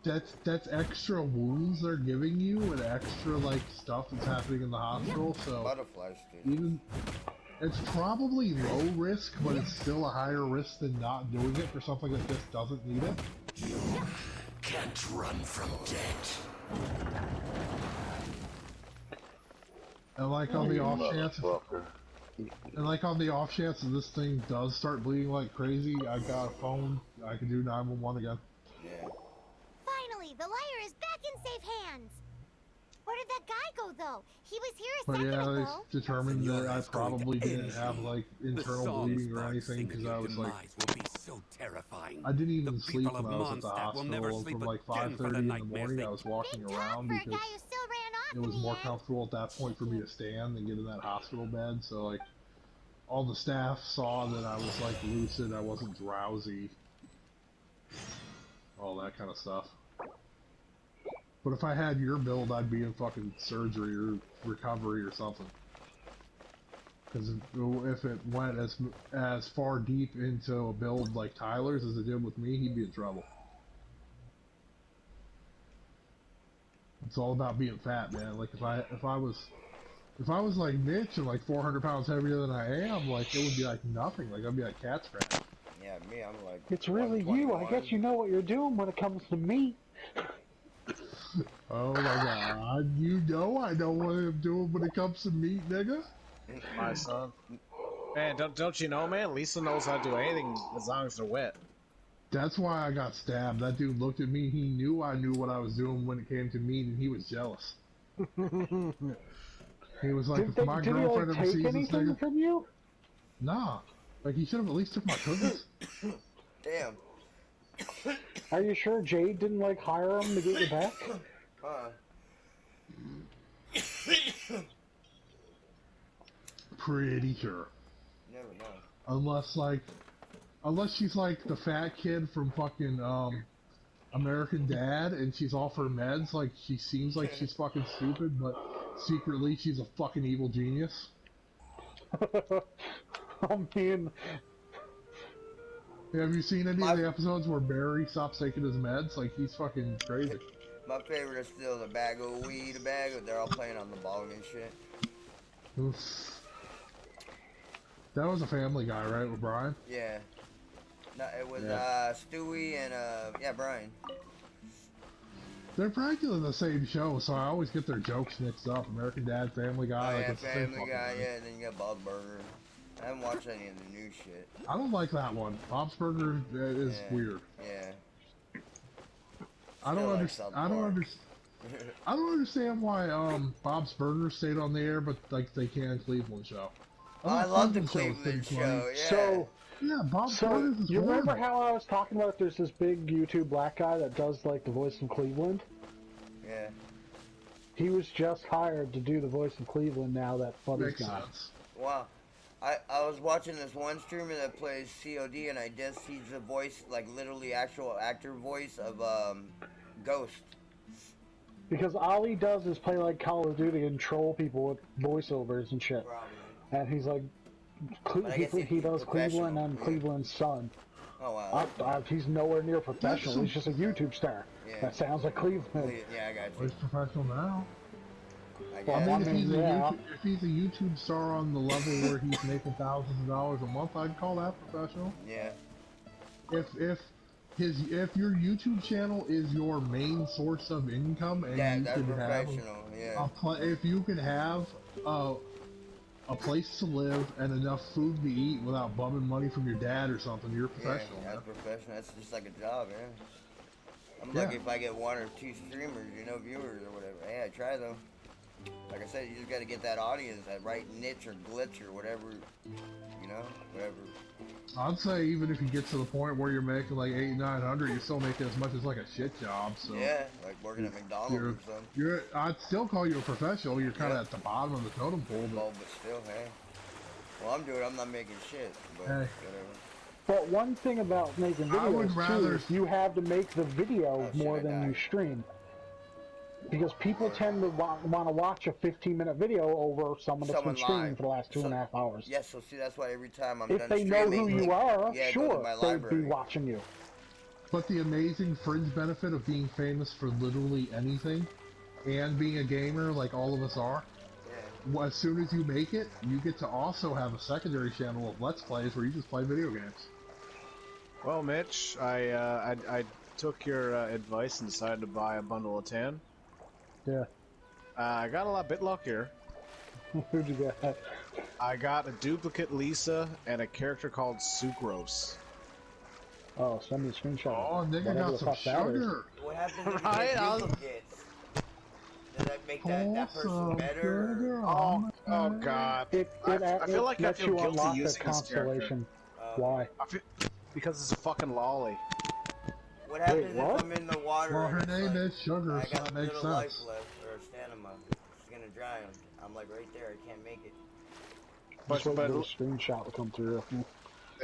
A: that's extra wounds they're giving you and extra like stuff that's happening in the hospital. So
F: Butterfly stitch.
A: even it's probably low risk, but it's still a higher risk than not doing it for something that just doesn't need it.
I: You can't run from death.
A: And like on the off chance, that this thing does start bleeding like crazy, I got a phone. I can do 911 again.
F: Yeah.
G: Finally, the liar is back in safe hands. Where did that guy go, though? He was here a
A: But
G: second
A: yeah,
G: ago.
A: they determined that I probably didn't have like internal bleeding or anything because I was like,
I: will be so terrifying.
A: I didn't even sleep
I: people
A: when
I: of
A: I was at the
I: Mondstadt will never
A: hospital.
I: sleep
A: From like
I: again for
A: 5:30
I: the
A: in the
I: nightmares
A: morning,
I: they
A: I was walking
G: Big talk
A: around
G: for a
A: because
G: guy who still ran off
A: it was
G: in the
A: more
G: end.
A: comfortable at that point for me to stand than get in that hospital bed. So like, all the staff saw that I was like lucid, I wasn't drowsy, all that kind of stuff. But if I had your build, I'd be in fucking surgery or recovery or something. Because if it went as far deep into a build like Tyler's as it did with me, he'd be in trouble. It's all about being fat, man. Like if I was like Mitch and like 400 pounds heavier than I am, like it would be like nothing. Like I'd be like cat scratch.
F: Yeah, me, I'm like.
D: It's really you. I guess you know what you're doing when it comes to meat.
A: Oh my god, you know I know what I'm doing when it comes to meat, nigga.
E: My son. Man, don't you know, man? Lisa knows how to do anything as long as they're wet.
A: That's why I got stabbed. That dude looked at me. He knew I knew what I was doing when it came to meat, and he was jealous. He was like, if my girlfriend ever sees this nigga
D: from you?
A: Nah. Like he should have at least took my cookies.
F: Damn.
D: Are you sure Jade didn't like hire him to get you back?
A: Pretty sure.
F: Never know.
A: Unless she's like the fat kid from fucking American Dad, and she's off her meds. Like she seems like she's fucking stupid, but secretly she's a fucking evil genius.
D: Oh man.
A: Have you seen any of the episodes where Barry stops taking his meds? Like he's fucking crazy.
F: My favorite is still the bag of weed, they're all playing on the bong and shit.
A: Oof. That was a Family Guy, right, with Brian?
F: Yeah. No, it was Stewie and Brian.
A: They're practically the same show, so I always get their jokes mixed up. American Dad, Family Guy.
F: Oh,
A: like
F: yeah,
A: it's the same
F: Family
A: fucking
F: Guy,
A: thing.
F: yeah, and then you got Bob's Burger. I haven't watched any of the new shit.
A: I don't like that one. Bob's Burger is weird.
F: Yeah.
A: I don't understand. I don't understand why Bob's Burger stayed on the air, but like they can Cleveland show.
F: I love the
A: Cleveland
F: Cleveland
A: show.
F: show, yeah.
D: So,
A: yeah, Bob's
D: so
A: Burgers is
D: you remember
A: horrible.
D: how I was talking about there's this big YouTube black guy that does like the voice of Cleveland?
F: Yeah.
D: He was just hired to do the voice of Cleveland now that Buddy's
A: Makes
D: gone.
A: sense.
F: Wow. I was watching this one streamer that plays COD, and I guess he's the voice, like literally actual actor voice of Ghost.
D: Because all he does is play like Call of Duty and troll people with voiceovers and shit.
F: Probably.
D: And he's like, he does Cleveland and Cleveland's son.
F: Oh wow.
D: He's nowhere near professional. He's just a YouTube star.
F: Yeah.
D: That sounds like Cleveland.
F: Yeah, I got
A: Well,
F: you.
A: he's professional now.
F: I
A: Well,
F: guess.
A: I mean, if he's a YouTube star on the level where he's making thousands of dollars a month, I'd call that professional.
F: Yeah.
A: If your YouTube channel is your main source of income, and
F: Yeah,
A: you
F: that's
A: can have
F: professional. Yeah.
A: if you can have a place to live and enough food to eat without bumming money from your dad or something, you're professional.
F: Yeah, that's professional. That's just like a job, man. I'm
A: Yeah.
F: lucky if I get one or two streamers, viewers or whatever. Hey, I try though. Like I said, you just got to get that audience, that right niche or glitch or whatever, whatever.
A: I'd say even if you get to the point where you're making like $800-900, you're still making as much as like a shit job. So
F: Yeah, like working at McDonald's or something.
A: I'd still call you a professional. You're kind of at the bottom of the totem pole.
F: Well, but still, hey. Well, I'm not making shit, but
A: Hey.
F: whatever.
D: But one thing about making
A: I would
D: videos too
A: rather-
D: is you have to make the video
F: Oh, shit,
D: more
F: I
D: than you
F: died.
D: stream. Because people tend to want to watch a 15-minute video over someone that's
F: Someone
D: been streaming
F: live.
D: for the last 2.5 hours.
F: Yeah, so see, that's why every time I'm
D: If
F: done
D: they know
F: streaming,
D: who you are,
F: yeah, go to
D: sure,
F: my
D: they'd be
F: library.
D: watching you.
A: But the amazing fringe benefit of being famous for literally anything, and being a gamer like all of us are, as soon as you make it, you get to also have a secondary channel of Let's Plays where you just play video games.
E: Well, Mitch, I took your advice and decided to buy a bundle of 10.
D: Yeah.
E: I got a bit luckier.
D: Who'd you get?
E: I got a duplicate Lisa and a character called Sucrose.
D: Oh, send me a screenshot.
A: Oh, nigga
D: Whatever
A: got
D: the
A: some
D: fuck that is.
A: sugar.
F: What happens if you
E: Right,
F: get
E: I'll-
F: duplicates? Does that make that person
A: Awesome,
F: better?
A: sugar.
E: Oh God!
D: It
E: I feel like I
D: lets
E: feel
D: you
E: guilty
D: unlock the
E: using this character.
D: constellation. Why?
E: Because it's a fucking lolly.
F: What happens
D: what?
F: if I'm in the water?
A: Well,
F: and
A: her
F: it's
A: name
F: like,
A: is Sugar,
F: I
A: so
F: got
A: that
F: a
A: makes
F: little life
A: sense.
F: left, or stamina. It's gonna drown. I'm like right there. I can't make it.
D: Just wait
E: but
D: for the screenshot to come through.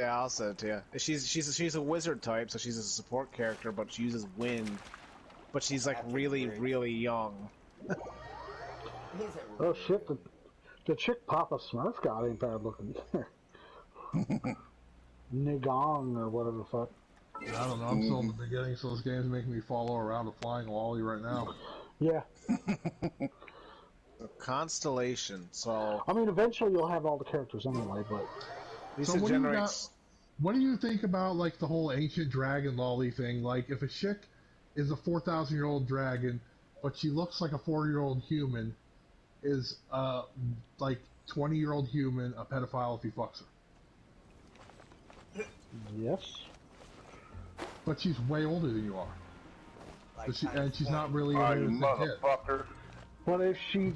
E: yeah, I'll send it to you. She's a wizard type, so she's a support character, but she uses wind but she's like really, really young.
D: Oh shit, the chick Papa Smurf got ain't bad looking either. Nigong or whatever the fuck.
A: I don't know, I'm still in the beginning, so this game's making me follow around a flying lolly right now.
D: Yeah.
E: Constellation, so...
D: I mean, eventually you'll have all the characters anyway, but...
A: So what do you think about, like, the whole ancient dragon lolly thing? Like, if a chick is a 4,000-year-old dragon, but she looks like a 4-year-old human, is, like, 20-year-old human a pedophile if he fucks her?
D: Yes.
A: But she's way older than you are.
F: Like,
A: And she's not really
H: You
A: an innocent kid.
H: motherfucker.
D: But if she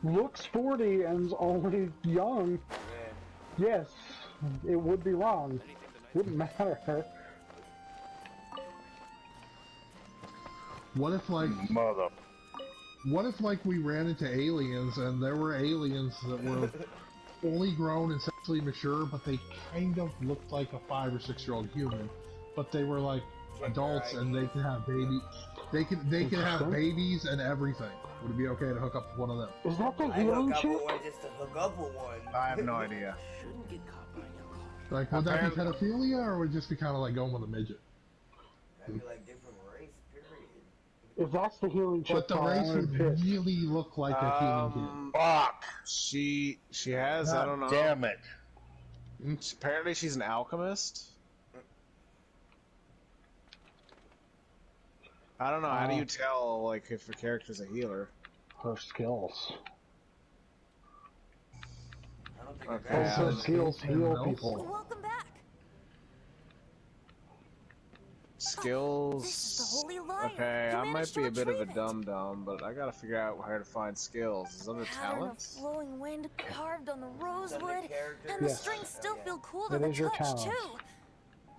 D: looks 40 and is only young, yes, it would be wrong. Wouldn't matter.
A: What if, like...
H: Mother.
A: What if, like, we ran into aliens, and there were aliens that were fully grown and sexually mature, but they kind of looked like a 5 or 6-year-old human, but they were like adults and they can have babies. They can have babies and everything. Would it be okay to hook up with one of them?
D: Is that the
F: I
D: healing
F: hook up
D: chick?
F: with one just to hook up with one.
E: I have no idea.
J: Shouldn't get caught by alcohol.
A: Like, would that be pedophilia, or would it just be kind of like going with a midget?
F: That'd be like different race, period.
D: If that's the healing chick,
A: But the race would really look like a human kid.
H: Fuck.
E: She has, I don't know.
H: Damn it.
E: Apparently she's an alchemist. I don't know, how do you tell, like, if a character's a healer?
D: Her skills.
F: I don't think
E: Okay.
F: I got
D: Her
F: it.
D: skills heal people.
K: Welcome back.
E: Skills...
K: This is the Holy Liar.
E: Okay,
K: You
E: I might
K: managed
E: be
K: to
E: a bit of a
K: retrieve it.
E: dum-dum, but I gotta figure out where to find skills. Is there other
K: Pattern of
E: talents?
K: flowing wind carved on the rosewood,
F: characters?
K: and the
D: Yes.
K: strings still feel cool to
D: It
K: the
D: is your
K: touch
D: talent.
K: too.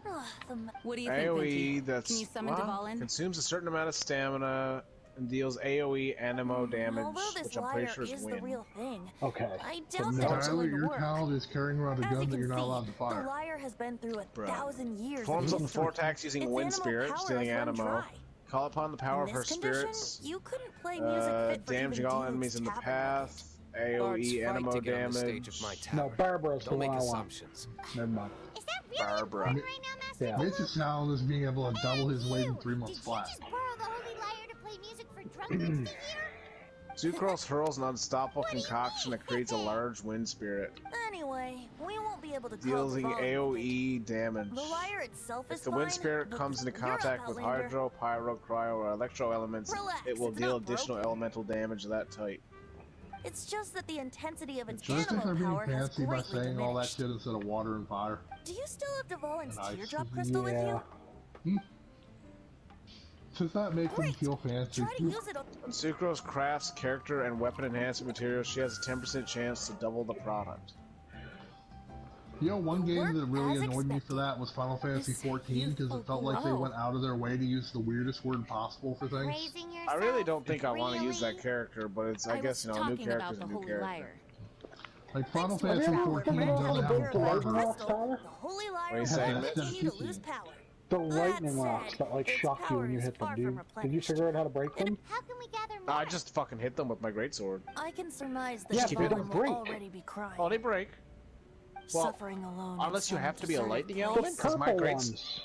K: Ugh,
B: What do you think,
E: AoE,
B: Pinky?
E: that's...
B: Can you summon
E: well,
B: Dvalin?
E: consumes a certain amount of stamina and deals AoE animo damage,
K: Although this
E: which I'm pretty
K: liar
E: sure is
K: is the
E: wind.
K: real thing,
D: Okay.
K: I
A: So
K: doubt that it's
A: Tyler,
K: going to
A: your
K: work.
A: child is carrying around a
K: As you
A: gun that
K: can
A: you're not
K: see,
A: allowed to
K: the
A: fire.
K: liar has been through 1,000 years.
E: Forms
K: of
E: up before
K: history.
E: attacks using
K: Its
E: wind
K: animal
E: spirit,
K: power
E: stealing
K: has run
E: animo.
K: dry.
E: Call upon the power of
K: In
E: her
K: this condition,
E: spirits.
K: you couldn't play music fit for
E: Damaging
K: even
E: all
K: dudes
E: enemies in the
K: tapping
E: path. AoE
L: Large fight
E: animo
L: to get on the
E: damage.
L: stage of my
D: No,
L: tower.
D: Barbara's the
L: Don't
D: one
L: make
D: I want.
L: assumptions.
D: Never mind.
G: Is that really
E: Barbara.
G: important right now, Master?
D: Yeah.
A: Mitch's talent is being able to double his weight in 3 months
G: Did
A: flat.
G: you just borrow the Holy Liar to play music for drunkards to hear?
E: Sucrose hurls an unstoppable concoction that creates a large wind spirit.
K: Anyway, we won't be able to call
E: Dealing
K: the volume.
E: AoE damage.
K: The liar itself is
E: If the wind
K: fine,
E: spirit
K: but
E: comes into
K: you're up,
E: contact with
K: Outlander.
E: hydro, pyro, cryo, or electro elements,
K: Relax,
E: it will
K: it's
E: deal
K: not
E: additional
K: broken.
E: elemental damage of that type.
K: It's just that the intensity of its
A: Do you think they're
K: animal
A: being
K: power has
A: fancy by
K: greatly
A: saying all that
K: diminished.
A: shit instead of water and fire?
K: Do you still have Dvalin's
A: Nice.
K: teardrop crystal with
D: Yeah.
K: you?
A: Does that make them
K: Great.
A: feel fancy?
K: Try to use it on...
E: When Sucrose crafts character and weapon enhancement materials, she has a 10% chance to double the product.
A: You know, one game that really
K: As
A: annoyed me for
K: expected.
A: that was Final Fantasy
K: This
A: XIV because
K: youthful
A: it felt like they
K: glow.
A: went out of their way to use the weirdest word possible for things.
G: Praising yourself?
E: I really don't think I want to use
G: Really?
E: that character, but it's, I guess,
B: was
E: you know, a new
B: talking about
E: character's
B: the
E: a new
B: Holy
E: character.
B: Liar.
A: Like Final
K: Thanks to
A: Fantasy
K: our
A: XIV
K: power,
A: doesn't
K: red
A: have
K: hell
A: a
K: of
D: Lightning
K: purified
D: Rocks,
K: crystal,
D: Tyler?
K: the Holy
E: What are
K: Liar
E: you
K: will
E: saying,
A: Mitch?
K: continue to lose power.
D: The
K: That
D: lightning
K: said,
D: rocks that like
K: its
D: shock you
K: power
D: when you
K: is
D: hit them,
K: far
D: dude.
K: from
D: Did you
K: replenished.
D: figure out how to break them?
G: How can we gather more?
E: I just fucking hit them with my greatsword.
K: I can surmise that
D: Yeah,
E: but they
K: Dvalin
D: don't
K: will
D: break.
K: already be crying.
E: Oh, they break. Well,
K: Suffering alone.
E: unless you
K: in
E: have
K: some
E: to be a
K: deserted
E: lightning
K: place.
E: element?
D: The
E: 'Cause my
D: purple
E: greats-
D: ones.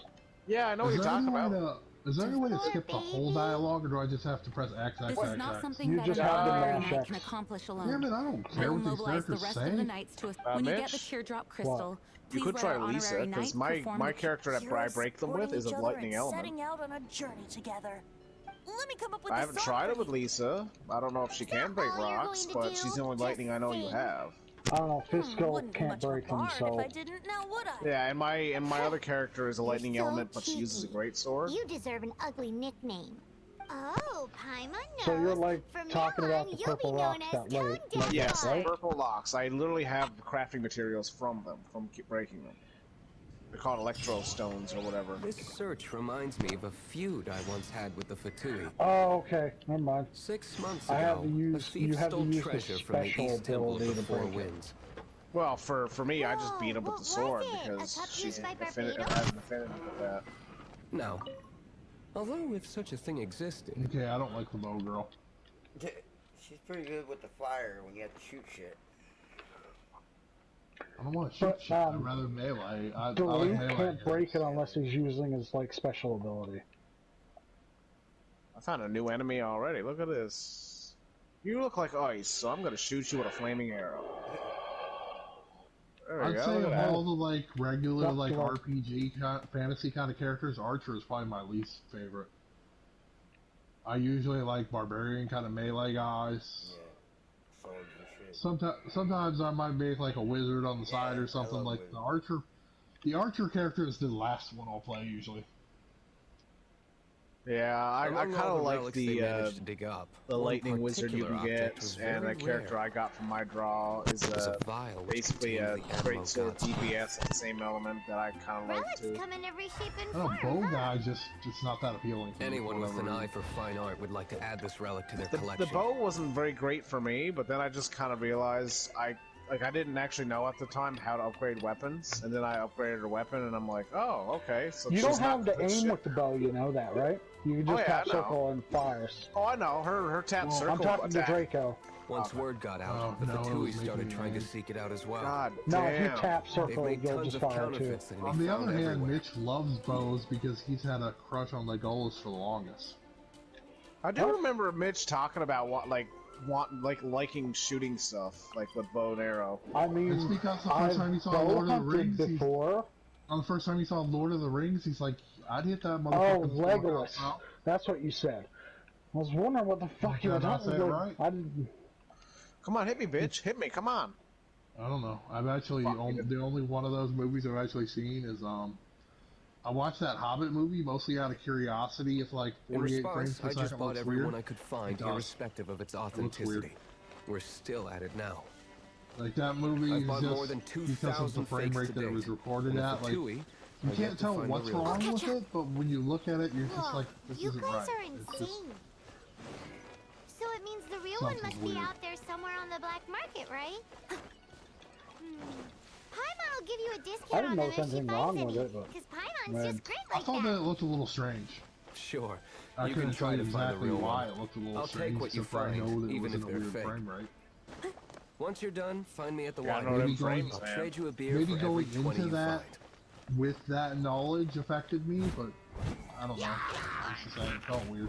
E: Yeah, I know what
A: Is
E: you're
A: there,
E: talking
A: any way
E: about.
A: to, is there any way to
G: Poor
A: skip the whole
G: baby.
A: dialogue, or do I just have to press X, X,
B: This
A: X,
B: is not
A: X?
B: something
D: You
B: that
D: just
B: an
D: have to
B: ordinary
D: mash
B: knight
D: X.
B: can accomplish
A: Yeah,
B: alone.
A: but I don't
B: I
A: care
B: will
A: what these
B: mobilize the
A: characters
B: rest
A: say.
B: of the knights to when you get the
E: Mitch?
B: teardrop crystal.
E: You
B: Please
E: could
B: let
E: try
B: our
E: Lisa,
B: honorary
E: because
B: knight perform
E: my
B: the
E: character that I
K: Heroes
E: break them
K: supporting
E: with is
K: each
E: a
K: other
E: lightning
K: and
E: element.
K: setting out on a journey together. Let me come up with
E: I
K: a
E: haven't
K: song
E: tried
K: for
E: it with
K: you.
E: Lisa. I don't know if she can break
G: all you're
E: rocks,
G: going to
E: but
G: do?
E: she's the only
G: Just
E: lightning I know you
G: sing.
E: have.
D: I don't know, Fisco
K: Wouldn't be
D: can't
K: much of a
D: break them,
K: bard
D: so...
K: if I didn't, now would I?
E: Yeah, and my other character is a
G: You're
E: lightning
G: so
E: element, but she uses a
G: cheeky.
E: great sword.
G: You deserve an ugly nickname. Oh, Paimon knows.
D: So you're like
G: From
D: talking
G: now
D: about
G: on,
D: the
G: you'll
D: purple
G: be known
D: rocks
G: as
D: that
G: Tone
D: light.
G: Deaf
E: Yes,
G: Boy.
E: purple locks. I literally have crafting materials from them, from breaking them. They're called electro stones or whatever.
L: This search reminds me of a feud I once had with the Fatui.
D: Oh, okay, never mind.
L: 6 months
D: I
L: ago,
D: have to use-
L: a thief
D: you have to
L: stole
D: use the
L: treasure from the
D: special
L: East Temple of
D: ability
L: the
D: to
L: Four
D: break it.
L: Winds.
E: Well, for me, I just beat him with
G: what
E: the sword
G: was it? A
E: because
G: cup
E: she's
G: used by
E: has
G: Barbados?
E: an affinity with that.
L: No. Although, if such a thing existed...
A: Okay, I don't like the bow girl.
F: She's pretty good with the fire when you have to shoot shit.
A: I don't want to shoot shit. I'd rather melee. I like melee
D: can't break it unless he's using his, like, special ability.
E: I found a new enemy already. Look at this. You look like ice, so I'm gonna shoot you with a flaming arrow. There we
A: I'd
E: go.
A: say
E: Look
A: of
E: at that.
A: all the like regular like RPG fantasy kind of characters, Archer is probably my least favorite. I usually like barbarian kind of melee guys.
F: Yeah. Swords and shit.
A: Sometimes I might make like a wizard on the side or something. Like
F: wizards.
A: the Archer. The Archer character is the last one I'll play usually.
E: Yeah, I
L: Among
E: kind
L: all
E: of
L: the
E: like
L: relics they managed to dig up,
E: the
L: one
E: lightning wizard you
L: particular
E: can
L: object
E: get,
L: was
E: and
L: very
E: the character
L: rare.
E: I got from my draw is
L: It was a vial which
E: basically a
L: contained the
E: great
L: Admiral
E: sword
L: God's
E: DPS at the same element that I kind of like
G: Relics
E: too.
G: come in every shape and
A: I don't
G: form.
A: know, bow guy just it's not that appealing. To me
L: Anyone
A: for
L: with an
A: whatever
L: eye
A: reason.
L: for fine art would like to add this relic to their
E: The
L: collection.
E: bow wasn't very great for me, but then I just kind of realized I didn't actually know at the time how to upgrade weapons, and then I upgraded a weapon, and I'm like, oh, okay. So
D: You
E: she's
D: don't
E: not
D: have to
E: good
D: aim
E: shit.
D: with the bow, you know that, right? You can just
E: yeah,
D: tap
E: I know.
D: circle and fires.
E: Oh, I know. Her tap circle
D: I'm talking to
E: attack.
D: Draco.
L: Once word got out,
A: Oh,
L: the
A: no,
L: Fatui
A: it's
L: started
A: making
L: trying
A: me
L: to seek it out as well.
E: God
D: No,
E: damn.
D: if you tap
L: They've
D: circle,
L: made
D: you'll
L: tons
D: just
L: of
D: fire too.
L: counterfeits that can
A: On
L: be
A: the
L: found
A: other hand,
L: everywhere.
A: Mitch loves bows because he's had a crush on Legolas for the longest.
E: I do remember Mitch talking about liking shooting stuff like with bow and arrow.
D: I mean,
A: It's because the
D: I've
A: first time he saw
D: bow
A: Lord of the
D: hunted
A: Rings,
D: before.
A: on the first time he saw Lord of the Rings, he's like, I'd hit that
D: Oh,
A: motherfucker.
D: Legolas. That's what you said. I was wondering what the fuck you were
A: Did I
D: talking
A: say it
D: about.
A: right?
D: I didn't.
E: Come on, hit me, bitch. Hit me, come on.
A: I don't know. I've actually the only one of those movies I've actually seen is I watched that Hobbit movie mostly out of curiosity. If like
L: In
A: 48 frames
L: response,
A: per
L: I just
A: second
L: bought
A: looks
L: everyone
A: weird.
L: I could find,
A: It does.
L: irrespective of its
A: looks weird.
L: authenticity. We're still at it now.
A: Like that movie
L: I've
A: is
L: bought
A: just
L: more than
A: because of the
L: 2,000
A: frame
L: fakes
A: rate
L: to
A: that it
L: date.
A: was recorded
L: And the
A: at. Like
L: Fatui,
A: you
L: I've yet
A: can't
L: to
A: tell
L: find the
A: what's
L: real
A: wrong
L: one.
A: with it, but when you look at it, you're just
G: Whoa,
A: like, this
G: you
A: isn't
G: guys
A: right.
G: are
A: It's
G: insane.
A: just,
G: So it means the real one
A: Something's
G: must be
A: weird.
G: out there somewhere on the black market, right? Paimon will give you a
D: I
G: discount
D: didn't
G: on
D: know
G: them if she
D: something
G: finds
D: wrong
G: any.
D: with it, but
G: Because Paimon's
D: man.
G: just great
A: I
G: like
A: thought that
G: that.
A: it looked a little strange.
L: Sure,
A: I
L: you
A: couldn't
L: can try
A: tell
L: to
A: you
L: find the
A: exactly
L: real
A: why
L: one.
A: it looked a little
L: I'll
A: strange.
L: take what you
A: except for I
L: find,
A: know that it
L: even
A: was
L: if
A: in a
L: they're
A: weird
L: fake.
A: frame rate.
L: Once you're done, find me at the
E: Yeah, I
L: wine.
E: know them
A: Maybe going-
E: frames,
L: I'll
E: man.
L: trade you a beer
A: Maybe
L: for every
A: going
L: 20
A: into
L: you
A: that
L: find.
A: with that knowledge affected me, but I don't know. It's the same. It felt weird.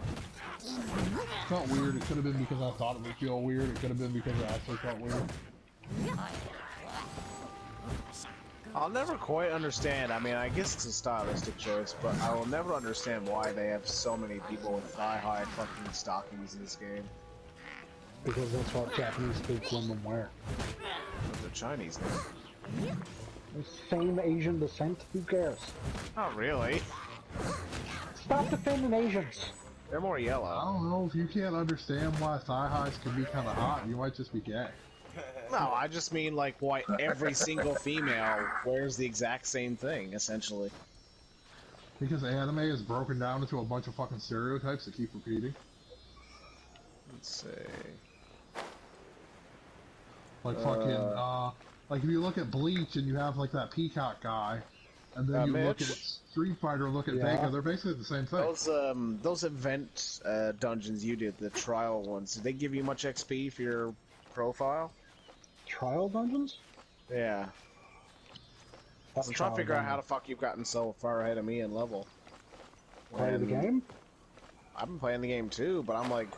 A: It felt weird. It could have been because I thought it would feel weird. It could have been because it actually felt weird.
E: I'll never quite understand. I mean, I guess it's a stylistic choice, but I will never understand why they have so many people with thigh-high fucking stockings in this game.
D: Because that's what Japanese kids women wear.
E: But they're Chinese now.
D: Same Asian descent. Who cares?
E: Not really.
D: Stop defending Asians.
E: They're more
A: I
E: yellow.
A: don't know. If you can't understand why thigh highs can be kind of hot, you might just be gay.
E: No, I just mean like why every single female wears the exact same thing, essentially.
A: Because anime is broken down into a bunch of fucking stereotypes that keep repeating.
E: Let's see.
A: Like fucking, like if you look at Bleach and you have like that peacock guy, and then you look
E: Mitch?
A: at Street Fighter and look at
D: Yeah.
A: Vega, they're basically the same thing.
E: Those event dungeons you did, the trial ones, did they give you much XP for your profile?
D: Trial dungeons?
E: Yeah.
D: That's
E: I'm trying to figure out how the fuck you've gotten so far ahead of me in level.
D: Play the
E: When-
D: game?
E: I've been playing the game too, but I'm like,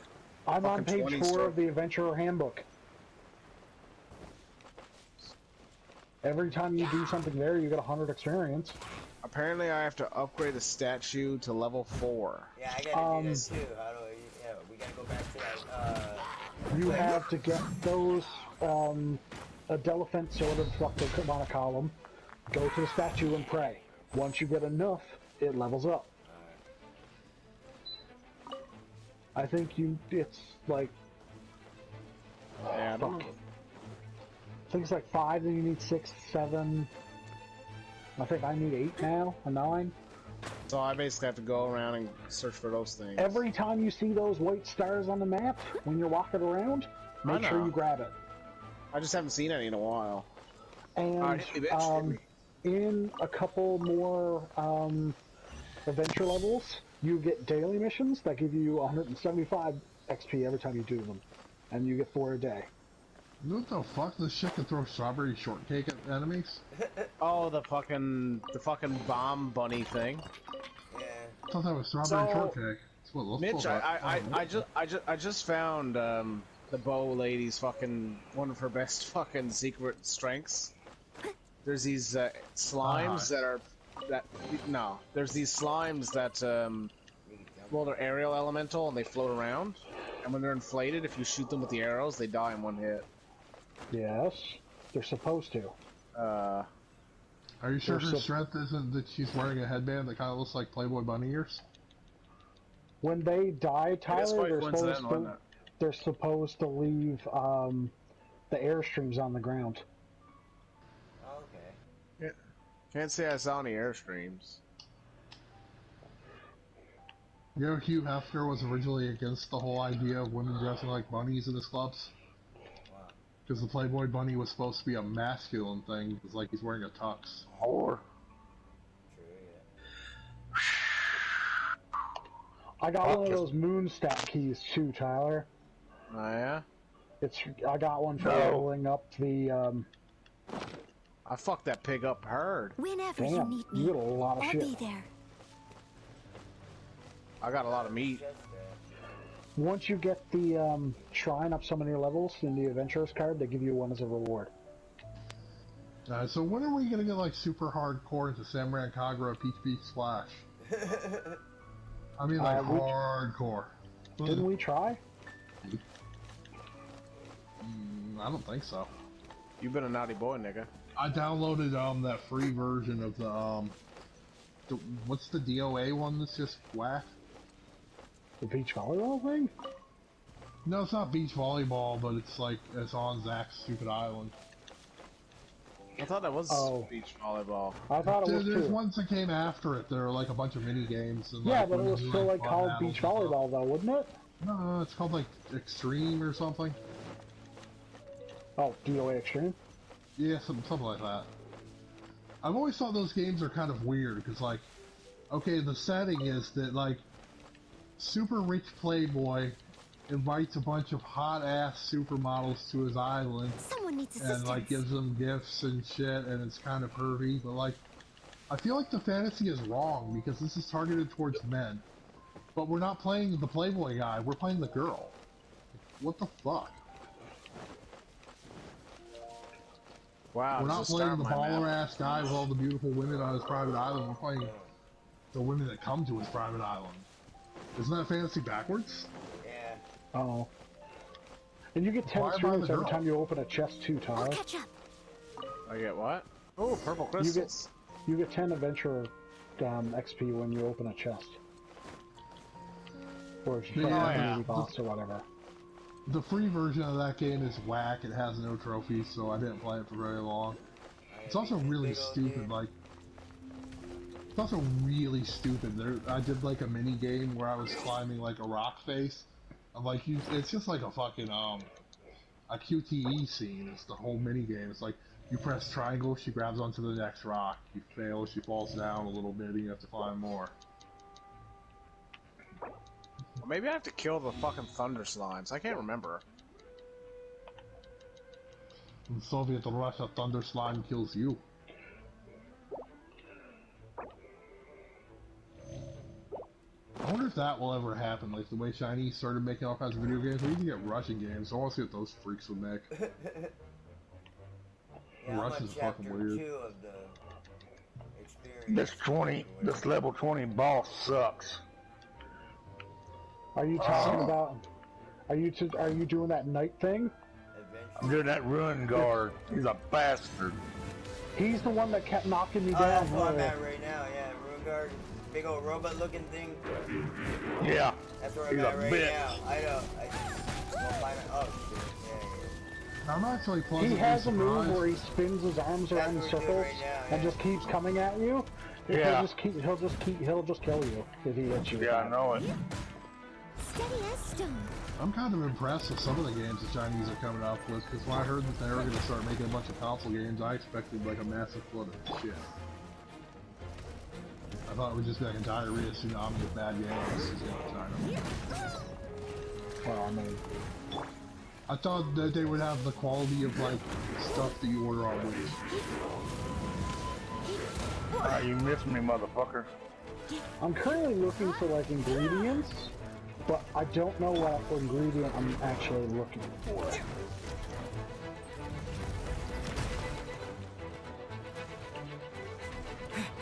D: I'm on
E: fucking
D: page
E: 20
D: 4
E: star.
D: of the Adventurer Handbook. Every time you do something there, you get 100 experience.
E: apparently I have to upgrade the statue to level 4.
F: Yeah, I gotta do that too. How do I? Yeah, we gotta go back to that.
D: You have to get those Adelphant sort of like the on a column. Go to the statue and pray. Once you get enough, it levels up. I think it's like,
E: Yeah, I don't
D: fuck. I think it's like 5, then you need 6, 7. I think I need 8 now, or 9.
E: So I basically have to go around and search for those things.
D: Every time you see those white stars on the map, when you're walking around, make sure
E: know.
D: you grab it.
E: I just haven't seen any in a while.
D: And
E: Alright, hit me, bitch, hit me.
D: in a couple more adventure levels, You get daily missions that give you 175 XP every time you do them, and you get 4 a day.
A: What the fuck? This shit can throw strawberry shortcake at enemies?
E: Oh, the fucking bomb bunny thing.
F: Yeah.
A: I thought that was strawberry shortcake. That's what it looks
E: Mitch,
A: like.
E: I just found the bow lady's fucking one of her best fucking secret strengths. There's these slimes there's these slimes that well, they're aerial elemental and they float around, and when they're inflated, if you shoot them with the arrows, they die in one hit.
D: Yes, they're supposed to.
A: Are you sure her strength isn't that she's wearing a headband that kind of looks like Playboy bunny ears?
D: When they die, Tyler, they're supposed to leave the airstreams on the ground.
F: Okay.
E: Yeah. Can't say I saw any airstreams.
A: You know, Hugh Hefner was originally against the whole idea of women dressing like bunnies in his clubs.
F: Wow.
A: Because the Playboy bunny was supposed to be a masculine thing. It's like he's wearing a tux.
H: Whore.
F: True, yeah.
D: I got one of those Moonstack keys too, Tyler.
E: Oh yeah?
D: I got one for leveling up the
E: I fucked that pig up hard.
K: Whenever you
D: damn,
K: need me,
D: you got a lot of
K: I'll
D: shit.
K: be there.
E: I got a lot of meat.
D: Once you get the shrine up so many levels in the adventurers card, they give you one as a reward.
A: So when are we gonna get like super hardcore into Samurai Kagura Peach Peach Splash? I mean like hardcore.
D: Didn't we try?
A: I don't think so.
E: You've been a naughty boy, nigga.
A: I downloaded that free version of the what's the DOA one that's just whack?
D: The beach volleyball thing?
A: No, it's not beach volleyball, but it's like it's on Zach's stupid island.
E: I thought that was beach volleyball.
D: I thought it was
A: There's
D: too.
A: ones that came after it. There are like a bunch of mini games. And,
D: Yeah,
A: like,
D: but it was
A: ones
D: still like
A: fun
D: called
A: battles
D: beach
A: and stuff.
D: volleyball though, wouldn't it?
A: No, it's called like Extreme or something.
D: Oh, DOA Extreme?
A: Yeah, something like that. I've always thought those games are kind of weird, because, like, okay, the setting is that, like, super rich playboy invites a bunch of hot-ass supermodels to his island,
K: Someone needs assistance.
A: and, like, gives them gifts and shit, and it's kind of pervy, but, like, I feel like the fantasy is wrong, because this is targeted towards men. But we're not playing the playboy guy, we're playing the girl. What the fuck?
E: Wow,
A: We're not playing the baller-ass guy with all the beautiful women on his private island. We're playing the women that come to his private island. Isn't that fantasy backwards?
F: Yeah.
D: Oh. And you get 10 experience every time you open a chest too, Tyler.
K: I'll catch up.
E: I get what? Oh, purple crystals.
D: You get 10 adventure XP when you open a chest. Or if you fight a mini boss or whatever.
A: The free version of that game is whack. It has no trophies, so I didn't play it for very long. It's also really stupid, like... It's also really stupid. I did, like, a mini game where I was climbing, like, a rock face. I'm like, it's just like a fucking, a QTE scene. It's the whole mini game. It's like, you press triangle, she grabs onto the next rock. You fail, she falls down a little bit, and you have to climb more.
E: Well, maybe I have to kill the fucking thunder slimes. I can't remember.
A: In Soviet Russia, Thunder Slime kills you. I wonder if that will ever happen, like the way Chinese started making all kinds of video games. We even get Russian games, so I want to see what those freaks would make.
F: Yeah,
A: Russia's fucking weird.
F: Of the experience.
H: This level 20 boss sucks.
D: Are you talking about... Are you doing that night thing?
H: I'm doing that ruin guard. He's a bastard.
D: He's the one that kept knocking me down.
F: That's what I'm at right now, yeah. Ruin guard, big old robot looking thing.
H: Yeah.
F: That's where I'm at right now. I know. Oh shit, yeah.
A: I'm actually pleasantly
D: He has a move
A: surprised.
D: where he spins his arms around in circles and just keeps coming at you.
H: Yeah.
D: He'll just kill you if he hits you.
H: Yeah, I know it.
G: Steady as stone.
A: I'm kind of impressed with some of the games the Chinese are coming up with, because when I heard that they were going to start making a bunch of console games, I expected like a massive flood of shit. I thought it would just be like a diarrhea tsunami of bad games in China.
D: Well, I mean,
A: I thought that they would have the quality of like stuff that you order on Wish.
H: Ah, you missed me, motherfucker.
D: I'm currently looking for like ingredients, but I don't know what ingredient I'm actually looking for.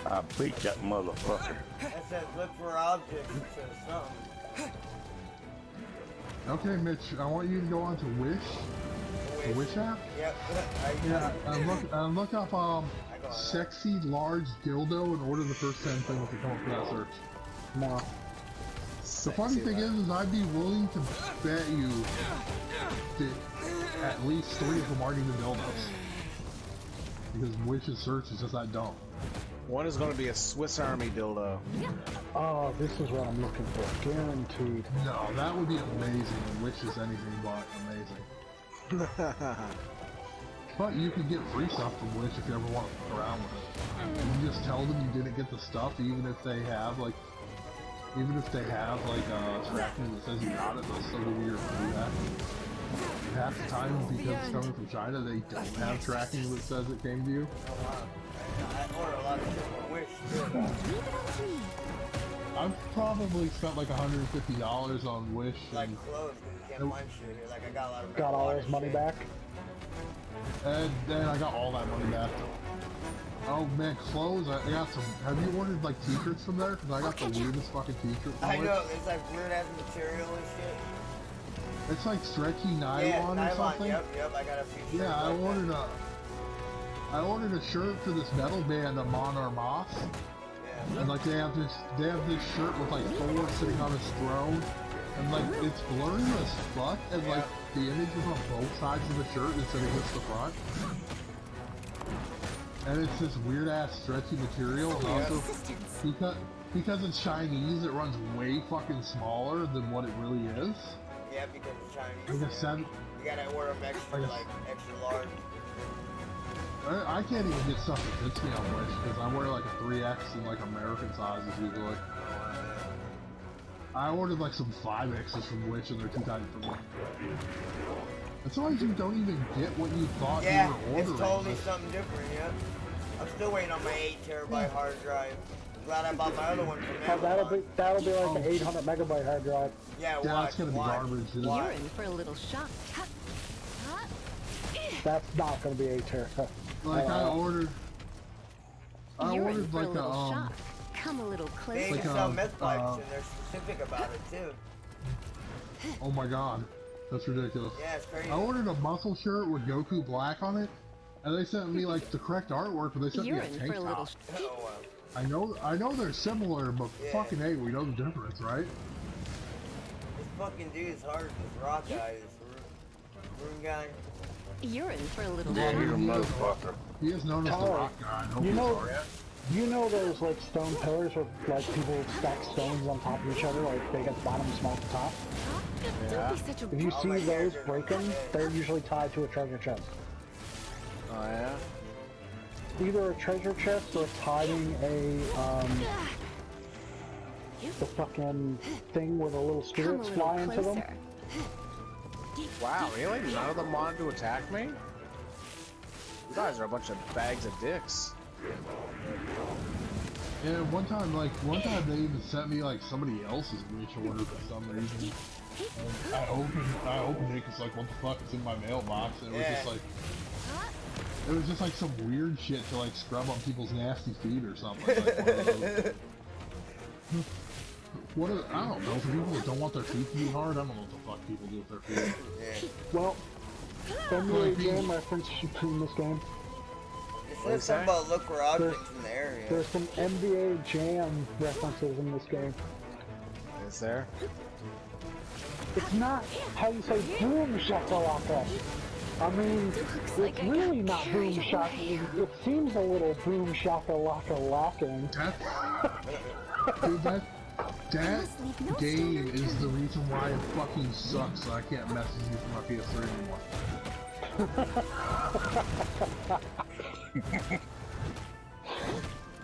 H: I beat that motherfucker.
F: It says look for objects instead of something.
A: Okay, Mitch, I want you to go on to Wish, the Wish app.
F: Yep.
A: Yeah, look up sexy large dildo and order the first 10 things that come up for that search.
D: No.
A: The funny thing is I'd be willing to bet you that at least 3 of them aren't even dildos. Because Wish's search is just that dumb.
E: One is going to be a Swiss Army dildo.
D: Oh, this is what I'm looking for. Guaranteed.
A: No, that would be amazing, and Wish is anything but amazing. But you can get free stuff from Wish if you ever want to fuck around with it. You just tell them you didn't get the stuff, even if they have like tracking that says you got it, they'll still give you your free back. Half the time, because it's coming from China, they don't have tracking that says it came to you.
F: I order a lot of shit from Wish too.
A: I've probably spent like $150 on Wish.
F: Like clothes, because you can't find shit here. Like I got a lot of
D: Got all his money back?
A: And then I got all that money back. Oh man, clothes, I got some. Have you ordered like t-shirts from there? Because I got the weirdest fucking t-shirt from
F: I
A: Wish.
F: know, it's like weird ass material and shit.
A: It's like stretchy nylon or something.
F: Yep, I got a few shirts.
A: Yeah,
F: like
A: I ordered a shirt for this metal band, Amon Armas.
F: Yeah.
A: And like they have this shirt with like Thor sitting on his throne, and like it's blurry as fuck, and like the image is on both sides of the shirt instead of just the front. And it's this weird ass stretchy material, and also because it's Chinese, it runs way fucking smaller than what it really is.
F: Yeah, because it's Chinese. You gotta order them extra, like extra large.
A: I can't even get stuff that fits me on Wish because I wear like a 3X and like American sizes usually. I ordered like some 5Xs from Wish and they're too tight for me. And sometimes you don't even get what you thought you were ordering.
F: It's totally something different, yeah. I'm still waiting on my 8 terabyte hard drive. I'm glad I bought my other one from Amazon.
D: That'll be like an 800 megabyte hard drive.
F: Yeah,
A: that's gonna be garbage.
B: You're in for a little shock.
D: That's not gonna be 8 terabyte.
A: Like I ordered
B: for
A: like
B: a little shock. Come a little closer.
F: They even sell meth pipes and they're specific about it too.
A: Oh my god, that's ridiculous.
F: Yeah, it's crazy.
A: I ordered a muscle shirt with Goku Black on it, and they sent me like the correct artwork, but they sent me a tank top. I know they're similar, but fucking hey, we know the difference, right?
F: This fucking dude is hard. This rock guy, this Rune guy.
B: You're in for a little
H: Yeah, he's a motherfucker.
A: He is known as the rock guy.
D: You know those like stone pillars where like people stack stones on top of each other, like big at the bottom, small at the top?
E: Yeah.
D: If you see those breaking, they're usually tied to a treasure chest.
E: Oh yeah?
D: Either a treasure chest or it's hiding the fucking thing where the little spirits fly into them.
E: Wow, really? None of them wanted to attack me? You guys are a bunch of bags of dicks.
A: Yeah, one time they even sent me like somebody else's Wish order for some reason. And I opened it because like, what the fuck, it's in my mailbox, and it was just like some weird shit to like scrub on people's nasty feet or something. Like I don't know, for people that don't want their feet to be hard, I don't know what the fuck people do with their feet.
D: Well, NBA Jam reference in this game.
F: It says something about look for objects in the area.
D: There's some NBA Jam references in this game.
E: Is there?
D: It's not how you say boom shakalaka. I mean, it's really not boom shakalaka. It seems a little boom shakalaka lacking.
A: Dude, that game is the reason why it fucking sucks, so I can't message you from my PS3 anymore.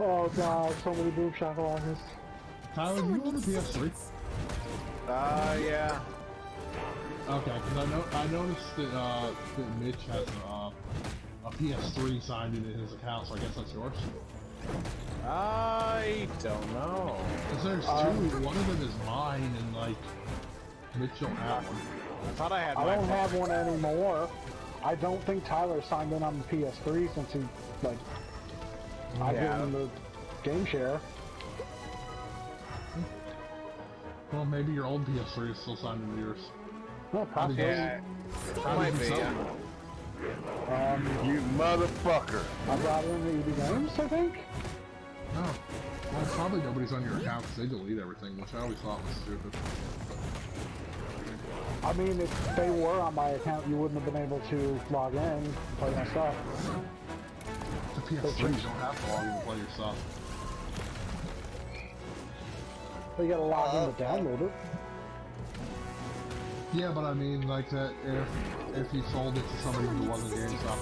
D: Oh god, so many boom shakalakas.
A: Tyler, do you own a PS3?
E: Yeah.
A: Okay, because I noticed that Mitch has a PS3 signed into his account, so I guess that's yours.
E: I don't know.
A: Because there's two. One of them is mine, and like Mitch don't have one.
E: I thought I had.
D: I don't have one anymore. I don't think Tyler signed in on the PS3 since he like I gave him the game share.
A: Well, maybe your old PS3 is still signed into yours.
D: No, possibly.
E: Yeah, might be.
H: You motherfucker.
D: I brought in the EB Games, I think.
A: Oh. Well, probably nobody's on your account because they delete everything, which I always thought was stupid.
D: I mean, if they were on my account, you wouldn't have been able to log in and play my stuff.
A: The PS3, you don't have to log in to play your stuff.
D: But you gotta log in to download it.
A: Yeah, but I mean, like that, if you sold it to somebody who wasn't GameStop,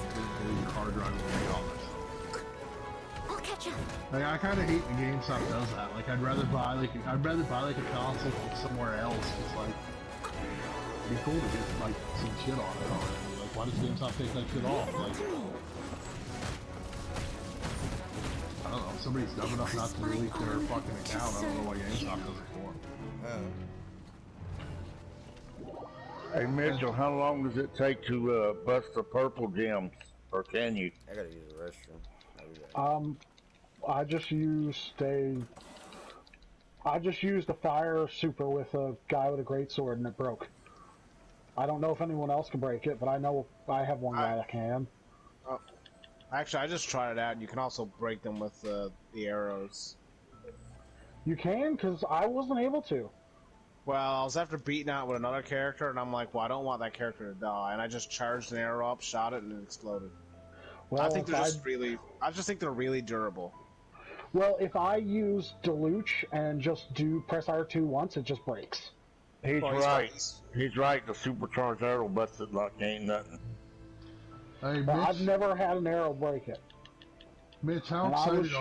A: your hard drive would be on there.
B: I'll catch up.
A: Like, I kind of hate when GameStop does that. Like, I'd rather buy like a console from somewhere else. It's like, it'd be cool to get like some shit on it already. Like, why does GameStop take that shit off? Like, I don't know. If somebody's dumb enough not to delete their fucking account, I don't know why GameStop does it for.
H: Hey Mitchell, how long does it take to bust the purple gems? Or can you?
F: I gotta use the restroom.
D: I just used a fire super with a guy with a greatsword and it broke. I don't know if anyone else can break it, but I know I have one guy that can.
E: Actually, I just tried it out, and you can also break them with the arrows.
D: You can, because I wasn't able to.
E: Well, I was after beating out with another character, and I'm like, well, I don't want that character to die, and I just charged an arrow up, shot it, and it exploded.
D: Well,
E: I think they're just I just think they're really durable.
D: Well, if I use Deluge and just press R2 once, it just breaks.
H: He's right. He's right. The supercharged arrow busted like ain't nothing.
A: Hey, Mitch,
D: I've never had an arrow break it.
A: Mitch, how excited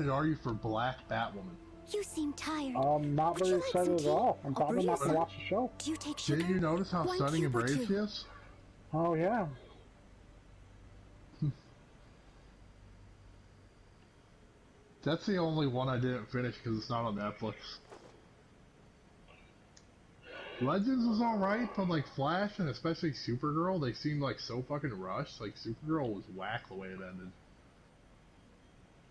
A: are you for Black Batwoman?
B: You seem tired.
D: Not very excited at all. I'm probably not gonna watch the show.
B: Do you take sugar?
A: Didn't you notice how stunning and brave she is?
D: Oh yeah.
A: That's the only one I didn't finish because it's not on Netflix. Legends was alright, but like Flash and especially Supergirl, they seemed like so fucking rushed. Like Supergirl was whack the way it ended.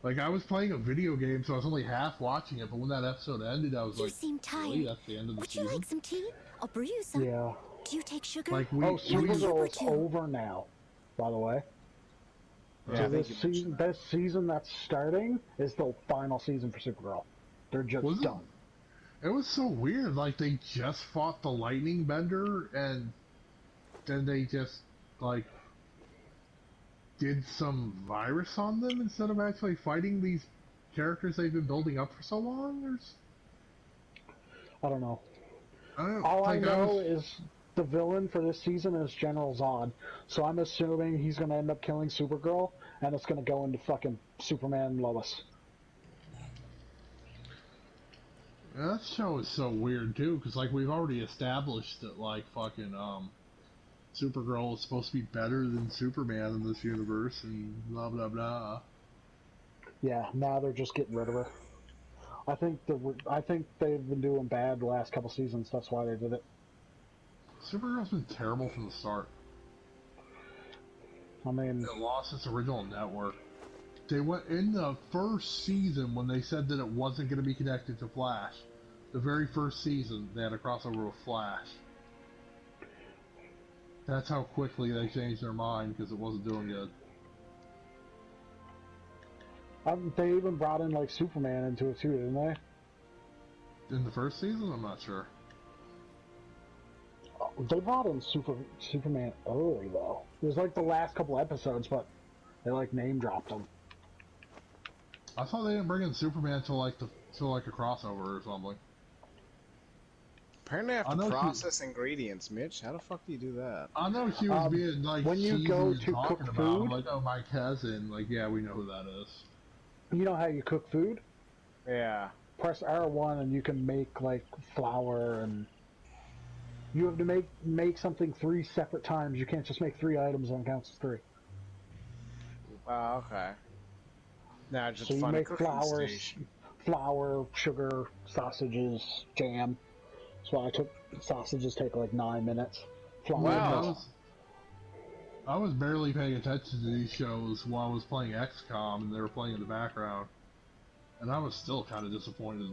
A: Like I was playing a video game, so I was only half watching it, but when that episode ended, I was like,
B: seem tired.
A: really? That's the end of the season?
B: Would you like some tea? I'll brew you some.
D: Yeah.
B: Do you take sugar?
A: Like
D: Supergirl's over now, by the way.
E: Yeah,
D: so this season that's starting is the final season for Supergirl. They're just done.
A: It was so weird. Like they just fought the Lightning Bender, and then they just like did some virus on them instead of actually fighting these characters they've been building up for so long.
D: I don't know.
A: All
D: I know is the villain for this season is General Zod, so I'm assuming he's going to end up killing Supergirl, and it's going to go into fucking Superman and Lois.
A: Yeah, that show is so weird too, because like we've already established that like fucking Supergirl is supposed to be better than Superman in this universe, and blah blah blah.
D: Yeah, now they're just getting rid of her. I think they've been doing bad the last couple seasons. That's why they did it.
A: Supergirl's been terrible from the start.
D: I mean,
A: it lost its original network. They went in the first season when they said that it wasn't going to be connected to Flash. The very first season, they had a crossover with Flash. That's how quickly they changed their mind because it wasn't doing good.
D: They even brought in like Superman into it too, didn't they?
A: In the first season, I'm not sure.
D: They brought in Superman early though. It was like the last couple episodes, but they like name dropped him.
A: I thought they didn't bring in Superman till like a crossover or something.
E: Apparently, I have to process ingredients, Mitch. How the fuck do you do that?
A: I know she was being like
D: when you go to cook food.
A: I'm like, oh, my cousin. Like, yeah, we know who that is.
D: You know how you cook food?
E: Yeah.
D: Press R1 and you can make like flour, and you have to make something 3 separate times. You can't just make 3 items and it counts as 3.
E: Oh, okay. Now just
D: So you
E: find a
D: make
E: cooking station.
D: flour, sugar, sausages, jam. So sausages take like 9 minutes. Flour
E: Wow.
A: I was barely paying attention to these shows while I was playing XCOM and they were playing in the background. And I was still kind of disappointed,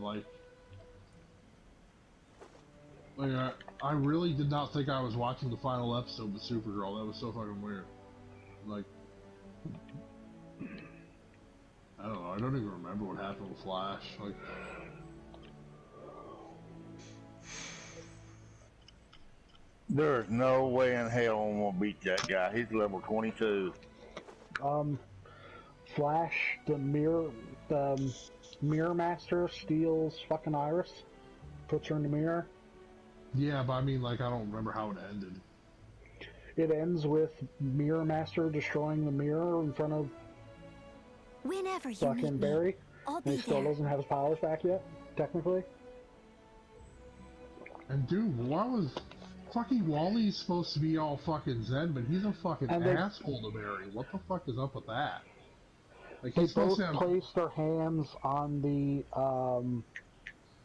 A: I really did not think I was watching the final episode with Supergirl. That was so fucking weird. Like, I don't know, I don't even remember what happened with Flash. Like,
H: There's no way in hell I'm gonna beat that guy. He's level 22.
D: Flash, the mirror master steals fucking Iris, puts her in the mirror.
A: yeah, but I mean, like, I don't remember how it ended.
D: It ends with Mirror Master destroying the mirror in front of
G: Whenever you
D: fucking
G: need
D: Barry.
G: me, I'll
D: And
G: be
D: he still
G: there.
D: doesn't have his powers back yet, technically.
A: And dude, why was fucking Wally's supposed to be all fucking zen, but he's a fucking
D: And they-
A: asshole to Barry. What the fuck is up with that? Like,
D: They
A: he's supposed
D: both
A: to have...
D: place their hands on the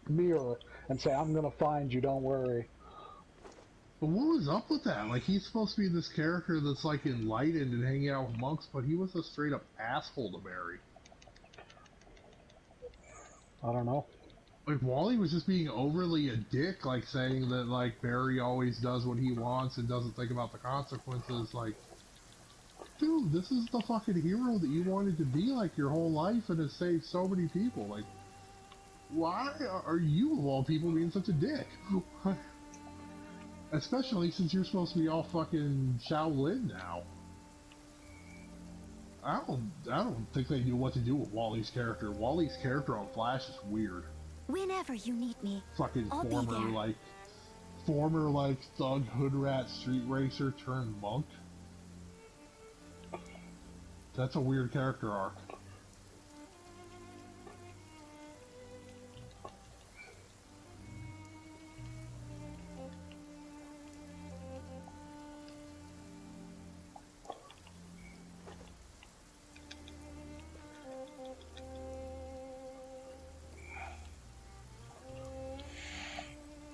D: mirror and say, "I'm gonna find you, don't worry."
A: But what was up with that? Like, he's supposed to be this character that's, like, enlightened and hanging out with monks, but he was a straight-up asshole to Barry.
D: I don't know.
A: Like, Wally was just being overly a dick, like, saying that, like, Barry always does what he wants and doesn't think about the consequences. Like, dude, this is the fucking hero that you wanted to be, like, your whole life and has saved so many people. Like, why are you, of all people, being such a dick? Especially since you're supposed to be all fucking Shaolin now. I don't think they knew what to do with Wally's character. Wally's character on Flash is weird.
G: Whenever you need me,
A: Fucking
G: I'll be there.
A: former thug hood rat street racer turned monk. That's a weird character arc.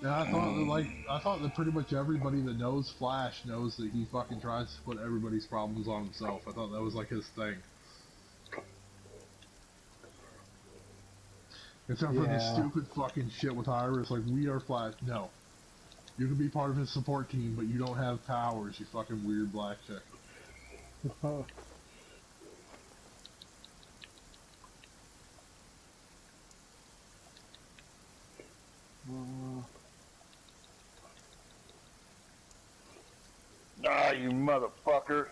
A: Yeah, I thought that pretty much everybody that knows Flash knows that he fucking tries to put everybody's problems on himself. I thought that was like his thing. Except for this stupid fucking shit with Iris, like, we are Flash. No. You can be part of his support team, but you don't have powers, you fucking weird black chick.
H: Ah, you motherfucker.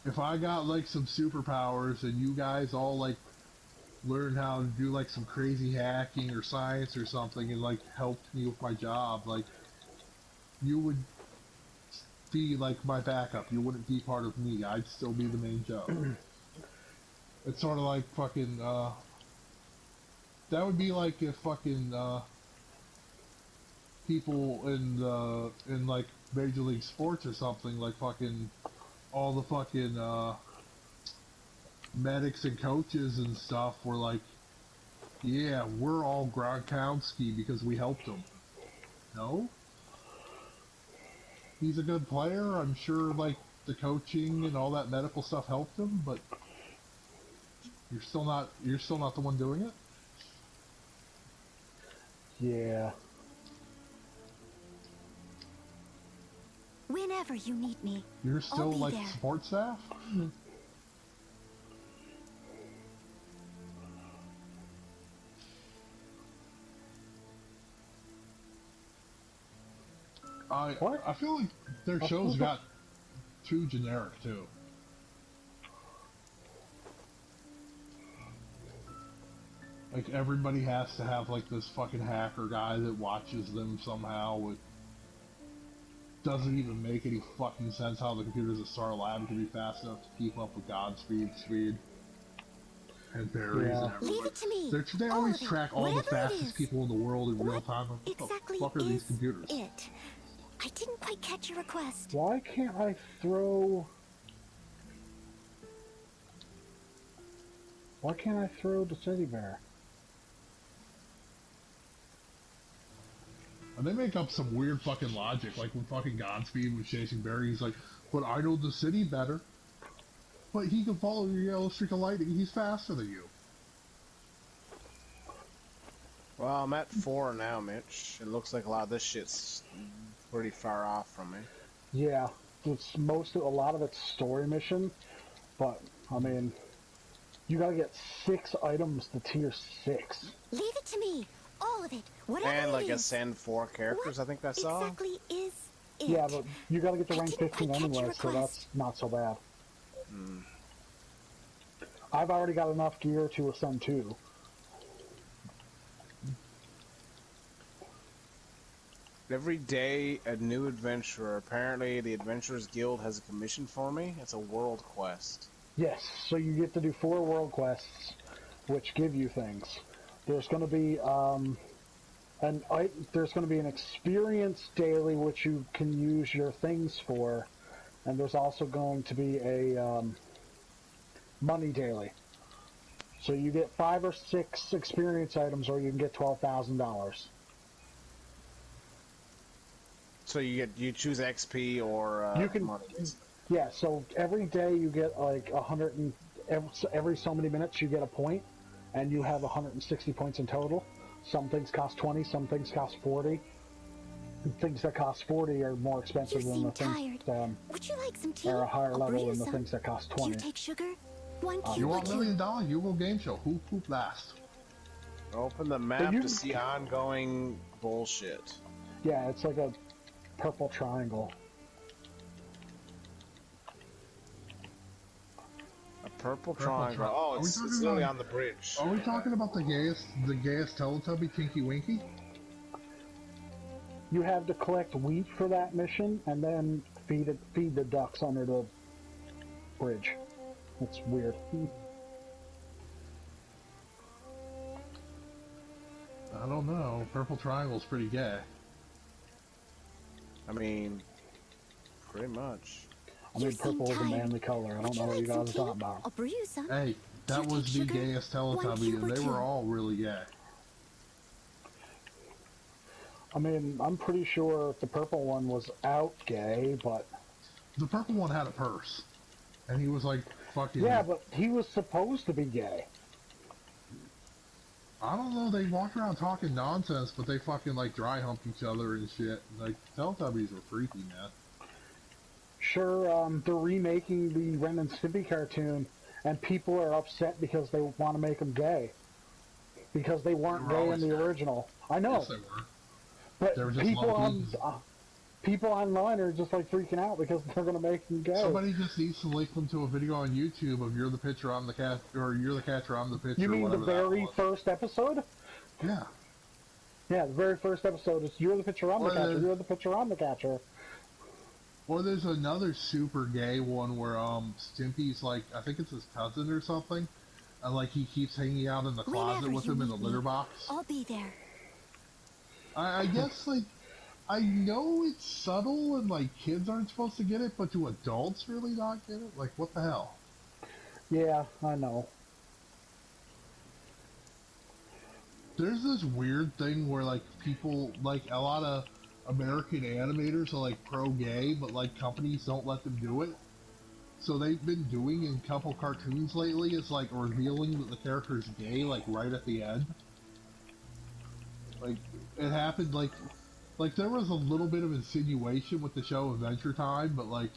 A: If I got, like, some superpowers and you guys all, like, learned how to do, like, some crazy hacking or science or something and, like, helped me with my job, like, you would be, like, my backup. You wouldn't be part of me. I'd still be the main job. It's sort of like fucking, that would be like if fucking, people in like Major League Sports or something, like fucking all the fucking medics and coaches and stuff were like, yeah, we're all Gronkowski because we helped him. No? He's a good player. I'm sure like the coaching and all that medical stuff helped him, but you're still not the one doing it?
D: Yeah.
G: Whenever you need me,
A: You're still
G: I'll be
A: like
G: there.
A: support staff? I feel like their shows got too generic too. Like everybody has to have like this fucking hacker guy that watches them somehow. It doesn't even make any fucking sense how the computers at Star Lab can be fast enough to keep up with Godspeed's speed. and berries
D: Yeah.
A: and everything.
G: Leave it to me.
A: They
G: All
A: always
G: of it.
A: track all the
G: Whatever it
A: fastest
G: is.
A: people in the world in real time. What
G: Exactly
A: the fuck are these
G: is
A: computers?
G: it? I didn't quite catch your request.
D: Why can't I throw... Why can't I throw the teddy bear?
A: And they make up some weird fucking logic, like when fucking Godspeed was chasing Barry, he's like, but I know the city better. But he can follow your yellow streak of lightning, he's faster than you.
E: Well, I'm at 4 now, Mitch. It looks like a lot of this shit's pretty far off from me.
D: Yeah, it's a lot of it's story mission, but, I mean, you gotta get 6 items to tier 6.
G: Leave it to me. All of it. Whatever
E: And
G: it
E: like
G: is.
E: ascend 4 characters,
G: What
E: I think I saw.
G: exactly is it?
D: Yeah, but you gotta get to
G: I
D: rank
G: didn't
D: 15
G: quite catch your
D: anyway, so
G: request.
D: that's not so bad.
E: Hmm.
D: I've already got enough gear to ascend 2.
E: Every day, a new adventurer. Apparently, the Adventurers Guild has a commission for me. It's a world quest.
D: Yes, so you get to do 4 world quests, which give you things. There's going to be there's going to be an experience daily, which you can use your things for, and there's also going to be a money daily. So you get 5 or 6 experience items, or you can get $12,000.
E: So you choose XP or
D: You can-
E: money.
D: Yeah, so every day you get like 100 and every so many minutes you get a point, and you have 160 points in total. Some things cost 20, some things cost 40. The things that cost 40 are more expensive
G: You
D: than the
G: seem
D: things
G: tired. Would you like some tea?
D: are a higher
G: I'll brew
D: level
G: you
D: than the
G: some.
D: things that cost
G: Do you
D: 20.
G: take sugar? One
A: You
G: cube
A: want
G: or
A: $1
G: two.
A: million? You will game show. Who last?
E: Open the map
D: you-
E: to see ongoing bullshit.
D: Yeah, it's like a purple triangle.
E: A purple
A: Purple
E: triangle.
A: tri-
E: Oh,
A: Are we
E: it's
A: talking
E: literally
A: about-
E: on the bridge.
A: Are we talking about the gayest Teletubby Tinky Winky?
D: You have to collect wheat for that mission, and then feed the ducks under the bridge. It's weird.
A: I don't know. Purple Triangle's pretty gay.
E: I mean, pretty much.
D: I mean,
G: You seem
D: purple is a
G: tired.
D: manly color. I
G: Would
D: don't know what
G: like
D: you
G: some
D: guys are
G: tea?
D: talking about.
G: I'll brew you some.
A: Hey,
G: Do
A: that
G: you
A: was
G: take
A: the
G: sugar?
A: gayest
G: One
A: Teletubby,
G: cube
A: and
G: or
A: they
G: two.
A: were all really gay.
D: I mean, I'm pretty sure the purple one was out gay, but...
A: The purple one had a purse, and he was like fucking.
D: Yeah, but he was supposed to be gay.
A: I don't know. They walked around talking nonsense, but they fucking like dry humped each other and shit. Like Teletubbies were freaky, man.
D: Sure, they're remaking the Ren and Stimpy cartoon, and people are upset because they want to make them gay. Because they weren't
A: They were
D: gay in
A: always
D: the
A: gay.
D: original. I know,
A: Yes, they were.
D: but
A: they were just
D: people
A: low-key.
D: people online are just like freaking out because they're going to make them gay.
A: Somebody just needs to link them to a video on YouTube of "You're the pitcher, I'm the cat," or "You're the catcher, I'm the pitcher."
D: You mean the
A: whatever that
D: very
A: was.
D: first episode?
A: Yeah.
D: Yeah, the very first episode is "You're the pitcher, I'm the
A: Or
D: catcher.
A: the-
D: You're the pitcher, I'm the catcher."
A: Or there's another super gay one where Stimpy's like, I think it's his cousin or something, and like he keeps hanging out in the closet
G: Whenever
A: with
G: you
A: him in the
G: need
A: litter
G: me,
A: box.
G: I'll be there.
A: I guess like I know it's subtle and like kids aren't supposed to get it, but do adults really not get it? Like what the hell?
D: Yeah, I know.
A: There's this weird thing where like people, like a lot of American animators are like pro-gay, but like companies don't let them do it. So they've been doing in a couple cartoons lately is like revealing that the character's gay like right at the end. Like it happened like there was a little bit of insinuation with the show Adventure Time, but like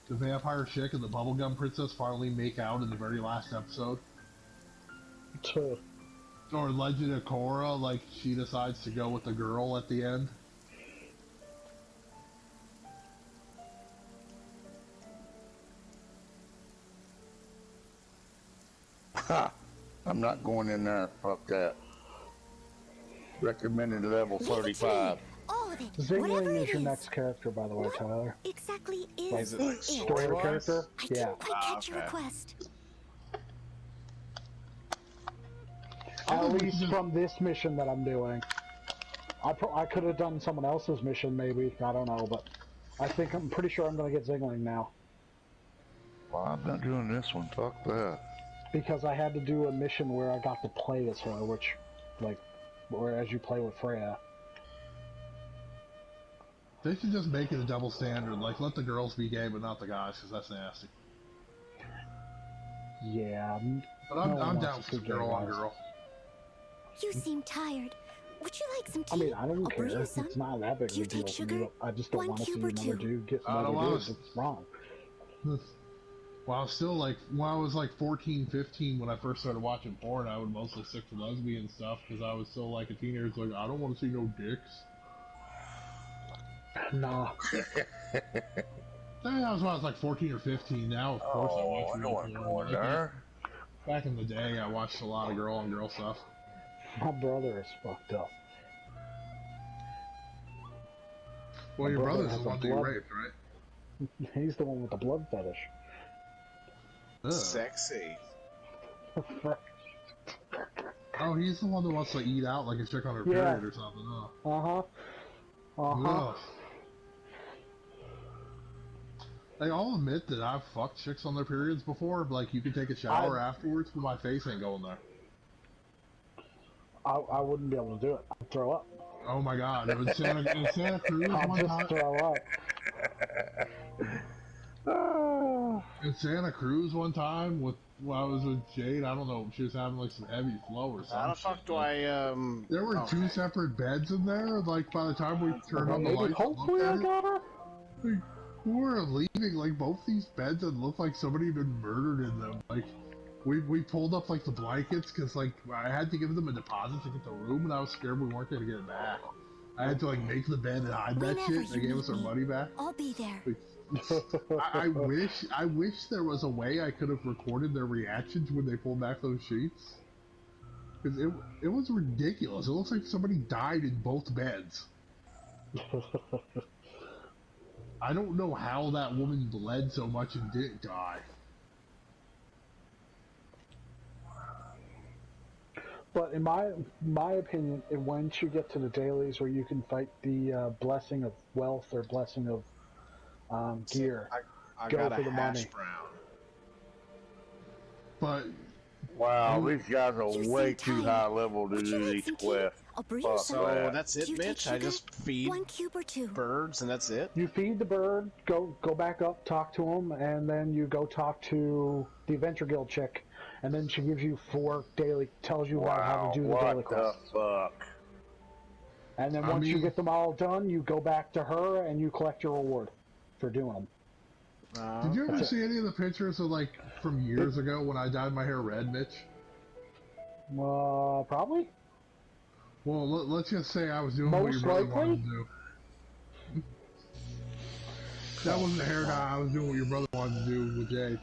A: the vampire chick and the bubblegum princess finally make out in the very last episode.
D: Tuh.
A: Or Legend of Korra, like she decides to go with the girl at the end.
H: Ha! I'm not going in there. Fuck that. Recommended level
G: Leave it to me.
H: 35.
G: All of it. Whatever
D: Zingling
G: it
D: is your
G: is.
D: next character, by the way,
G: What
D: Tyler.
G: exactly
D: Like,
G: is
E: it like
G: it?
D: Story
E: Story-wise?
D: character?
G: I
D: Yeah.
G: didn't quite catch your
E: okay.
G: request.
D: At least from this mission that I'm doing. I could have done someone else's mission, maybe. I don't know, but I'm pretty sure I'm going to get Zingling now.
H: Well, I'm not doing this one. Fuck that.
D: Because I had to do a mission where I got to play as her, which, like, whereas you play with Freya.
A: They should just make it a double standard. Like, let the girls be gay, but not the guys, because that's nasty.
D: Yeah.
A: But I'm down for girl on girl.
G: You seem tired. Would you like some tea?
D: I mean, I don't
G: I'll
D: care.
G: brew you some.
D: It's not that big of
G: Do you
D: a deal
G: take
D: for
G: sugar?
D: me. I just don't
G: 1
D: want to see
G: cube or
D: another
G: 2?
D: dude get some
A: I don't
D: other
A: wanna
D: dude. It's wrong.
A: Well, I was still like, when I was like 14, 15, when I first started watching porn, I would mostly stick to lesbian stuff, because I was still like a teenager, like, I don't want to see no dicks.
D: Nah.
A: That was when I was like 14 or 15. Now, of course, I watch real porn. Like, back in the day, I watched a lot of girl on girl stuff.
D: My brother is fucked up.
A: Well,
D: My
A: your
D: brother
A: brother's
D: has
A: the
D: a
A: one that you
D: blood-
A: raped, right?
D: He's the one with the blood fetish.
A: Ugh.
E: Sexy.
A: Oh, he's the one that wants to eat out like a chick on her
D: Yeah.
A: period or something. Oh.
D: Uh-huh.
A: Like, I'll admit that I've fucked chicks on their periods before. Like, you can take a shower afterwards, but my face ain't going there.
D: I wouldn't be able to do it. I'd throw up.
A: Oh my god, it was in Santa Cruz
D: I'll
A: one
D: just
A: time.
D: throw up.
A: In Santa Cruz one time, when I was with Jade, I don't know, she was having like some heavy flow or something.
E: How the fuck do I,
A: There were
E: oh.
A: 2 separate beds in there, like, by the time we turned on the lights and
D: Hopefully I
A: looked at
D: got her.
A: it, like, we were leaving, like, both these beds that looked like somebody had been murdered in them. Like, we pulled up, like, the blankets, because, like, I had to give them a deposit to get the room, and I was scared we weren't going to get it back. I had to, like, make the bed and hide that
G: Whenever
A: shit. They
G: you
A: gave us our
G: need me,
A: money back.
G: I'll be there.
A: I wish there was a way I could have recorded their reactions when they pulled back those sheets. Because it was ridiculous. It looks like somebody died in both beds. I don't know how that woman bled so much and didn't die.
D: But in my opinion, once you get to the dailies where you can fight the blessing of wealth or blessing of gear,
E: I
D: go
E: got
D: for
E: a
D: the
E: hash
D: money.
E: brown.
A: But
H: wow, these guys are
G: You
H: way
G: seem
H: too
G: tired.
H: high level to
G: Would you
H: do
G: like
H: these
G: some tea?
H: quests.
G: I'll brew you
H: Fuck
G: some.
E: So
H: that.
E: that's
G: Do
E: it,
G: you take
E: Mitch? I
G: sugar?
E: just feed
G: 1 cube or 2?
E: birds and that's it?
D: You feed the bird, go back up, talk to him, and then you go talk to the Adventure Guild chick, and then she gives you 4 daily, tells you about how
H: Wow,
D: to do the daily
H: what
D: quests.
H: the fuck?
D: And then
A: I
D: once you
A: mean-
D: get them all done, you go back to her and you collect your reward for doing them.
A: did you ever
D: That's it.
A: see any of the pictures of, like, from years ago when I dyed my hair red, Mitch?
D: Probably.
A: Well, let's just say I was doing what your
D: Most
A: brother
D: likely.
A: wanted to do. That wasn't a hair dye. I was doing what your brother wanted to do with Jade.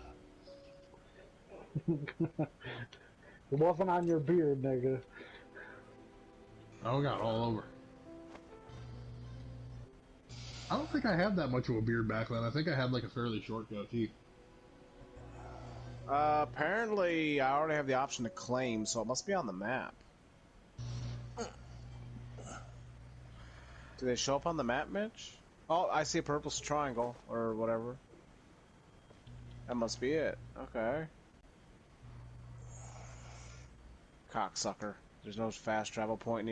D: It wasn't on your beard, nigga.
A: Oh, it got all over. I don't think I had that much of a beard back then. I think I had like a fairly short goatee.
E: Apparently I already have the option to claim, so it must be on the map. Do they show up on the map, Mitch? Oh, I see a purple triangle, or whatever. That must be it. Okay. Cocksucker. There's no fast travel point